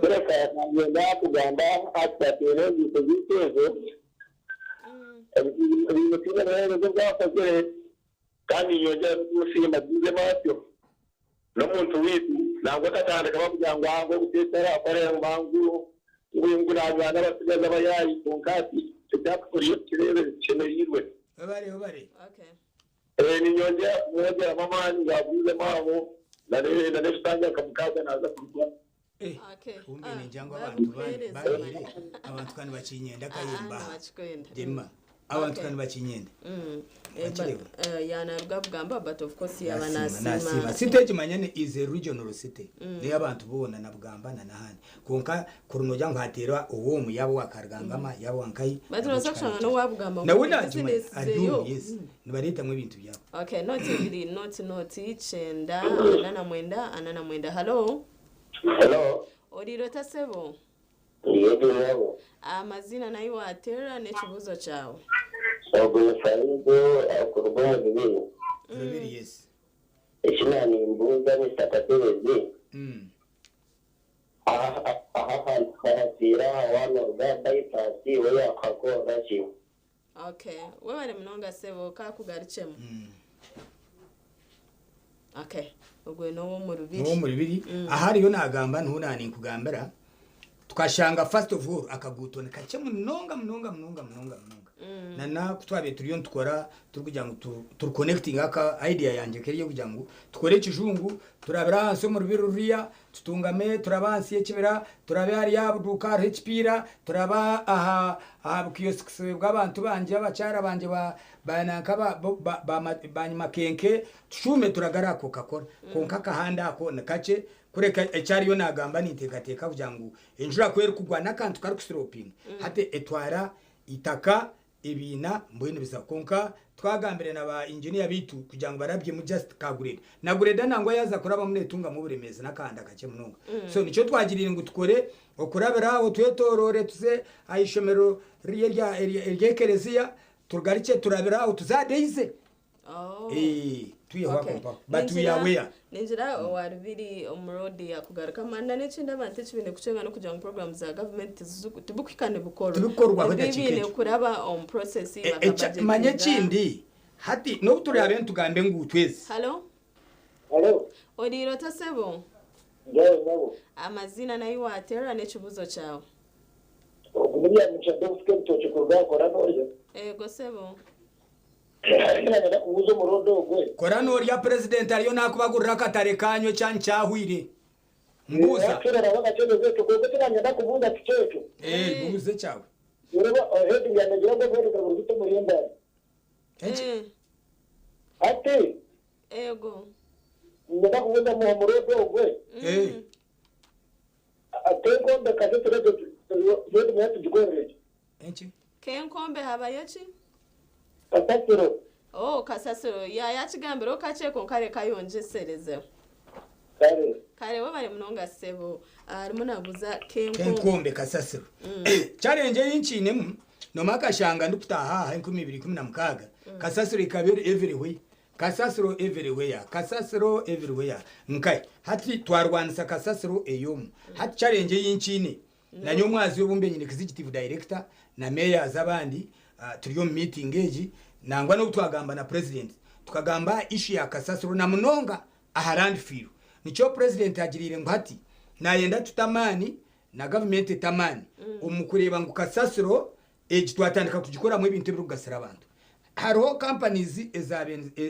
bereka nagenda kugamba atatere bizitezo ibintu rero byafaze kandi yongera gushima byize matyo no muntu witu ntabwo tatandika bavuga ngo aho gutera akore mbangu ngo nabana basigaza bayayi konkati cyakuriye kirebe cyemererwe bari okay ni nyongera mama ngabuze mabo na nestanga kamukaza naza kurwa okay kumbe njyango abantu bari abantu kandi bacinyenda kayimba dema abantu kandi bacinyenda yana bwabugamba but of course yabanasima city kimanyane is a regional city ne abantu bona nabugambana nahani konka kuruno jango hatera uwo muyabo wakargangama yabo wankai baturasakshanga no wabugamba na wina kimanye adu yes nibarita mu bintu byabo okay not chenda anana mwenda hello orirota sebo yego amazina nayo watera nekibuzo cyawe Ogusayido akurwa bibiri yes Echinani mbuga ni sakaterezi Hahasira wano ga bypass we akakora ki okay wewe ari mnonga sebo ka kugaricemo Okay. Ubwo no mu rubiri. No mu rubiri. Ahari yo nagamba ntunani kugambara. Tukashanga first of all akagutona kace munonga. Nana kutwabe turiyo tukora turikugira ngo tur connecting aka idea yanje keriyo kugira ngo tukore kijungu turabira hanso mu rubiri ruriya tutungame turabansi yekibera turabe hari yabuduka HPira turaba aha kiosk bw'abantu banje abacara banje bananka banyuma kenke tushume turagara ko kakora konka kahanda ako nakace kureka ecyariyo nagamba nitekateka kugira ngo enjura kwera kugwana kantu kari kusiropinga hate etwara itaka ibina mbwene bisakonka twagambire naba engineer bitu kugira ngo barabye mu just kagureda nagureda nango yaza kuraba mu netunga mu buremeze nakanda kake munonga so nico twagirira ngo tukore okurabira aho twetorore tuze ayishomero rye kereziya turgarice turabira aho tuzadeize tuye wakompa but we are aware ninjira warubiri omurodi yakugaruka manda n'ikindi abantu kibine kucenga no kugira ngo programs za government tubukikane bukorwa bibine kuraba on process budget manye kindi hati no turi tugambe ngutwezi hello odiro tasebo amazina nayo watera n'ekibuzo cyawe Ogumya mchado fuke cyokurwa kora noye gosebo kora no ya president ariyo nakubagurira katare kanyo cyancyahwire mbuza buze cyawe ate ego ndaka kubuza mu murodo gwe atengo ndakaje tureje yote mwatu jikoreje kenkombe habayochi kasasiro kasasiro yakigambiro kacheko kare kayonjesereze kare wo bari munonga sebo arimo nabuza kenkombe kasasiro challenge yinchine no makashanga ndukutaha 2016 kasasiro ikabere everywhere kasasiro everywhere nkai hati twarwanisa kasasiro eyomu hati challenge yinchine nanyo mwazi w'ubumbe nyine executive director na mayor zabandi turiyo meeting eji nangwa no twagamba na president tukagamba issue ya kasasiro na munonga aharand firu nicho president agirire ngati nayenda tutamani na government tamani umukureba ngo kasasiro eji twatandika kugikora mu ibintu birugasira abantu haro companies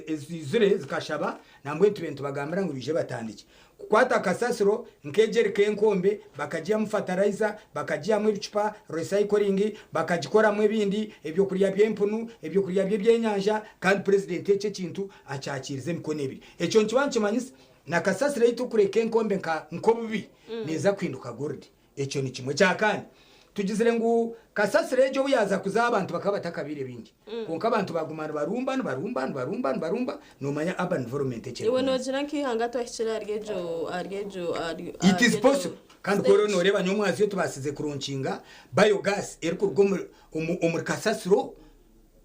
ezizure zikashaba nambwe tubentu bagambira ngo bije batandike kukwata kasasiro nkejeri kenkombe bakajia mfatariza bakajia mu ibicupa recycling bakagikora mu ibindi ebyo kuriya byempunu ebyo kuriya byenyanja kandi president ece kintu acyakirize mikone ebiri eco nkibanche manyisa na kasasiro yitukure kenkombe nko bubi neza kwinduka gold eco ni kimwe cyakandi tugizire ngo kasasire ejo yaza kuza abantu bakabatakabire bingi konka abantu bagumana barumba no manya urban environment ece iwe no jira nkihanga twahishira argejo it is possible kandi koro no reba nyomwazi yo tubasize kuruncinga biogas eriko rwo umur kasasiro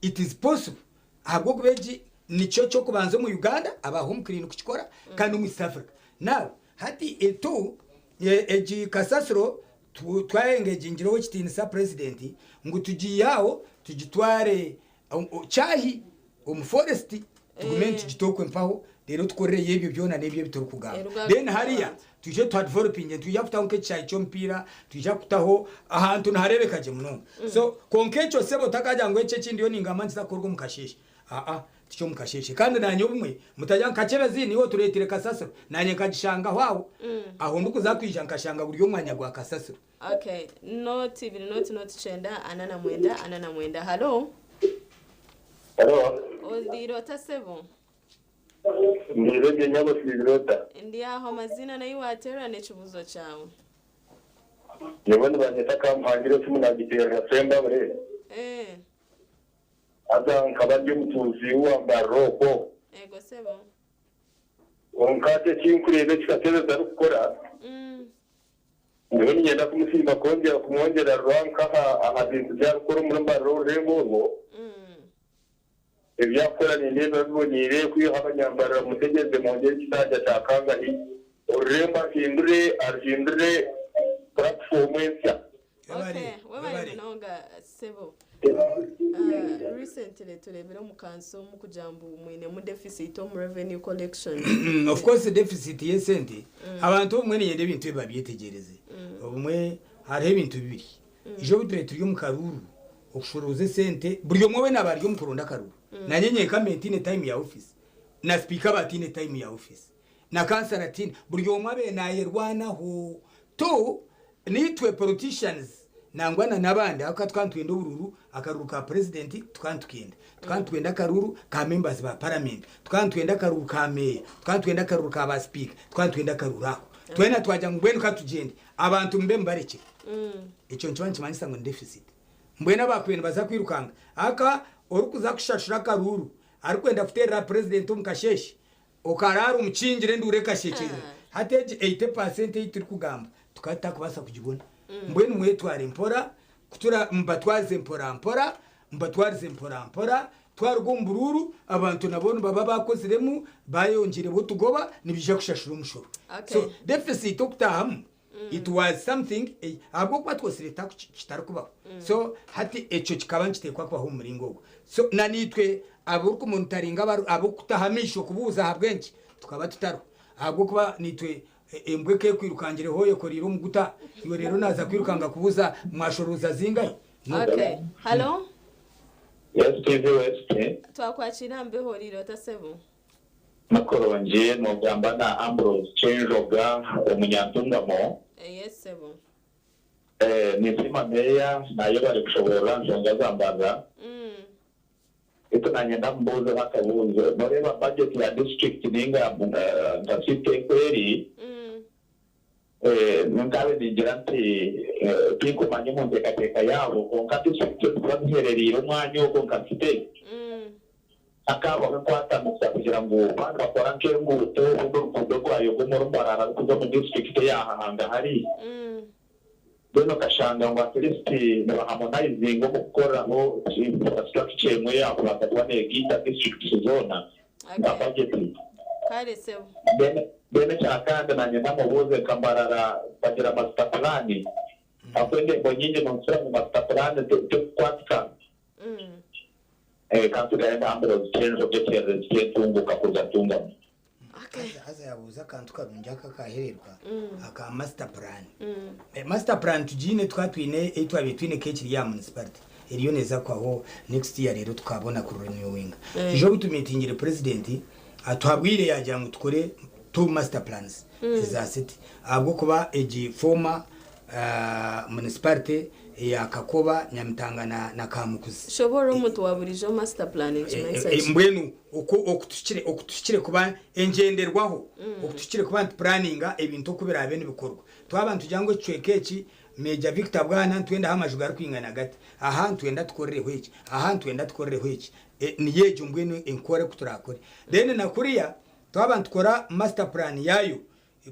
it is possible ahubwo kubeji nico cyo kubanza mu Uganda aba home clean kukikora kandi mu East Africa now hati eto eji kasasiro twayengeje ingiro w'ikitinisa president ngo tugiyaho tugitware cyahi forest tugumenti gitokwe mpaho rero tukoreye ibyo byona nebyo bitoro kugamba then hariya tuje twa developing tujya kutaho ke cyayi cyo mpira tujya kutaho ahantu naharebekaje muno so konkecho sebo takajya ngo ece kindi yo ningamanzi zakorwa mukasheshe ticho mukasheshe kandi nanyo bumwe mutajya nkakebezi niwo turetire kasasiro nanye kagishanga hwawo aho ndukuza kwija nkashanga buri yo mwanya gwa kasasiro okay note chenda anana mwenda hello odiro tasebo ndire nyabo sizirota ndiaho mazina nayo watera nekibuzo cyawe yabone banyeta kampangire tumunagitera semba bare Ada nkabanje mutuzi wambaroko ego sebo onkate chinkurebe kikateza darukora ndoni yenda kumusimba kongera kumwongera ranka ahadintu byarukora muri mbaro rengogo ebyakora ni neza bibonire kuyo abanyambara mutegeze mongera kitajya cyakanga hi uremba hindure platform ensa okay wewe nonga sebo recently turebera mu kanso mu kujambo mwine mu deficit mu revenue collection. Of course deficit yesente abantu mwene yende bintu babyetegereze ubumwe hari ibintu bibiri ijo bitre turi mu karuru okushuruze sente buryo mwe nabari mu kurunda karuru nanyenye ka maintain time ya office na speaker batine time ya office na kansaratin buryo mwe nayerwana ho to nitwe politicians nangwana nabandi akatwantwenda ubururu akaruru ka president tukantwenda karuru ka members ba parliament tukantwenda karuru ka mayor tukantwenda karuru ka ba speaker tukantwenda karuru ako twena twaja ngwenu katugende abantu mbe mbareke icyo nchibanchi manisa ngo deficit mbwena bakwenda baza kwirukanga aka orukuza kushashura karuru arikwenda futera president umukasheshi okararu umucingire ndure kashekeze hateje 80% itiri kugamba tukata kubasa kujibona mbwenu mwetware mpora kutura mbatwaze mpora twarugumbururu abantu nabone baba bakoziremu bayongere botugoba nibije kushashura umushoro so deficit okutahamu it was something abwo kwatwosireta kitarakuba so hati echo kikaba nkitekwa kwa humuringo so nanitwe abo ku muntu taringa abo kutahamisho kubuza habwenki tukaba tutaro abwo kuba nitwe embweke kwirukangire hoye koriro muguta iwe rero naza kwirukanga kubuza mwashoruza zingaye. Okay, hello. Yes, TV West. Twakwakira mbe horiro ta 7. Makoro wanje no gamba na Ambrose Chenjoga umunyantungamo. Yes 7. Nisima meya nayo bari kushobora nzonga zambaza. Ito nanyenda mbuzo bakabuzo. Noreba budget ya district ninga ndafite kweri. Nungabe nigira nti kinkumanye mu ntekateka yabo konka district twabiherereye umwanya wo konka mfite. Akaba kwatamuka kugira ngo bana bakora nk'inguto urukundo rwayo rw'umurumbarara rwo mu district yahahanga hari beno kashanga ngo atleast baharmonizing ngo gukoraho infrastructure mwe yabo bakatwane gita district zona na budget kare sebo bene cyakanda nanye namubuze kambarara bagira master plan akwende bonyinje mu master plan to kwatka kantugaenda Ambrose Chenjoga tunguka kuzatunga. Haza yabuza kantu karunjaka kahererwa aka master plan. Master plan tujine twatwine etwa betwine kekiri ya municipality. Eriyo neza kwaho next year rero tukabona ku renewing. Ijo bitumetingire president atwabwire yajya ngo tukore two master plans za city. Abwo kuba eji former municipality ya Kakoba Nyamitanga na Kamukuzi shobora umuntu waburijo master plan ikimensa mbwenu okutukire kuba engenderwaho okutukire kuba planninga ebintu kubira abene bikorwa twabantu jango cwekeki Major Victor Bwana twenda hamajuga kwingana gati aha twenda tukorere hweki aha twenda tukorere hweki ni yeje mbwenu enkore kuturakore then nakuriya twabantu kora master plan yayo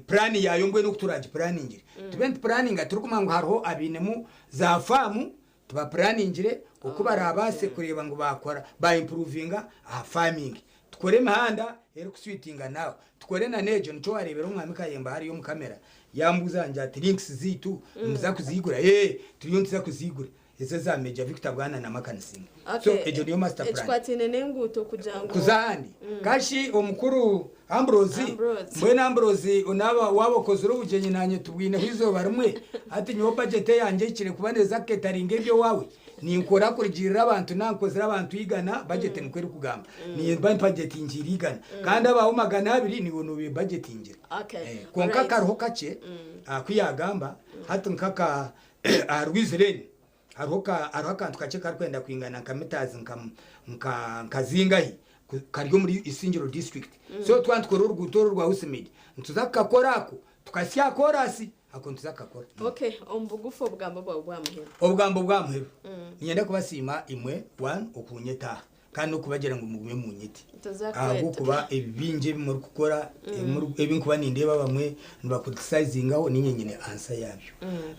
plan yayo mbwenu kuturaje planning tubent planning aturukumango hariho abinemu za famu tuba planningire okuba rabase kureba ngo bakora ba improvinga farming tukore mahanda eri kuswitinga nawe tukore na nejo nto arebera umwami kayemba hari yo mu kamera yambuza nje ati links zitu muza kuzigura tuyontiza kuzigura izo za Major Victor Bwana na Makansinga so ejo niyo master plan ekwatine nenguto kujango kuzandi kashi omukuru Ambrose mbwena Ambrose unaba wabokoze urubugenye nanye tubwine hizo barumwe ati nyo budget yanje kire kubaneza catering ebyo wawe ni nkora kurigirira abantu nankozera abantu igana budget nkwere kugamba ni budget ingirigana kandi abaho 200 ni wono be budget ingira konka karuho kace akuyagamba hatu nkaka arwizereni arokantu kace karkwenda kwingana kametazi nkazingahi karyo muri Isingiro district so twantwara urugutoro rwa Usimid ntuzakakorako tukasya korasi akontuzakakora ombugufo bwambo bwamuhero nyenda kubasima imwe 1 okunyeta kandi ukubagera ngo mugume mu nyiti aho kuba ebinje muri gukora ebinkuba nindeba bamwe nibakutisizingaho ninyenyene answer yabyo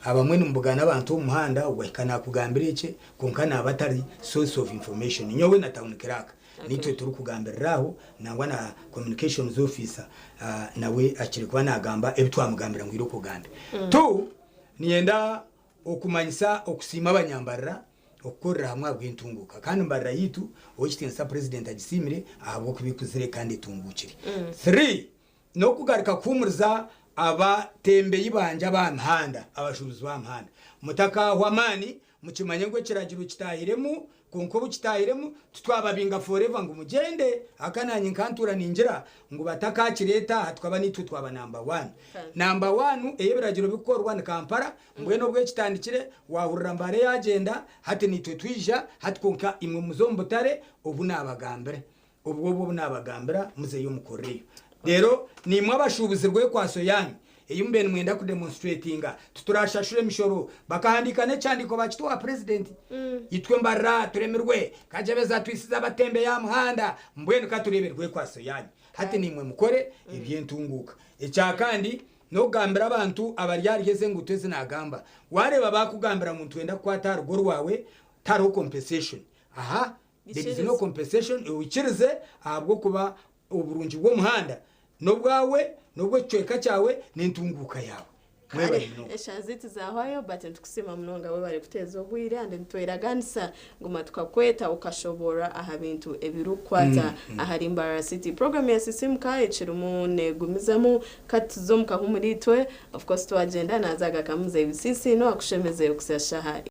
abamwe numbugana abantu umuhanda ugahikana kugambira iki konkana abatari source of information nyowe na town kiraka nitwe turi kugambiriraho nangwa na communications officer nawe akiri kuba nagamba ebitwamugambira ngo iro kugambe to niyenda okumanyisa okusima abanyambarira okukorera hamwe bw'intunguka kandi mbarira yitu okitensa president agisimire ahabo kubikuzire kandi itungukire 3 no kugaruka kumuriza abatembeyi banje b'amahanda abashubuzi b'amahanda mutaka wamani mukimanye ngo kiragiro kitahiremu konko kitahiremu tutwababinga forever ngo mugende akananye nkantura ninjira ngo batakakireta hatwaba nitu twaba number 1 number 1 eyebiragiro bikorwa na Kampala mbwe no bwe kitandikire wahurira mbare yagenda hati nitwe twija hati konka imwe muzombotare ubu nabagambere ubwo nabagambira muze y'umukoreyo rero ni mwabashubuzi rwe kwaso yanyu eyumbene mwenda ku demonstratinga tuturashashure mishoro bakahandika ne cyandiko bakitwa president yitwe mbarra turemerwe kajebeza twisiza batembe ya muhanda mbwene katureberwe kwaso yanyu hati nimwe mukore ibyentunguka ecya kandi no gambira abantu abaryarigeze nguteze nagamba wareba bakugambira muntu wenda kwata rugo rwawe taro compensation aha there is no compensation ukirize ahabwo kuba uburungi bwo muhanda nobwawe nobwo cweka cyawe n'intunguka yawe eshaziti zahayo bati tukusema mnonga we bari kuteza obwire ande ntweraganisa ngoma tukakweta ukashobora aha bintu ebirukwaza ahari Mbarara City program ya system kae chirumune gumizamo katuzomka humuritwe of course to agenda nazaga kamuze ibisisi no akushemeze ukusashaha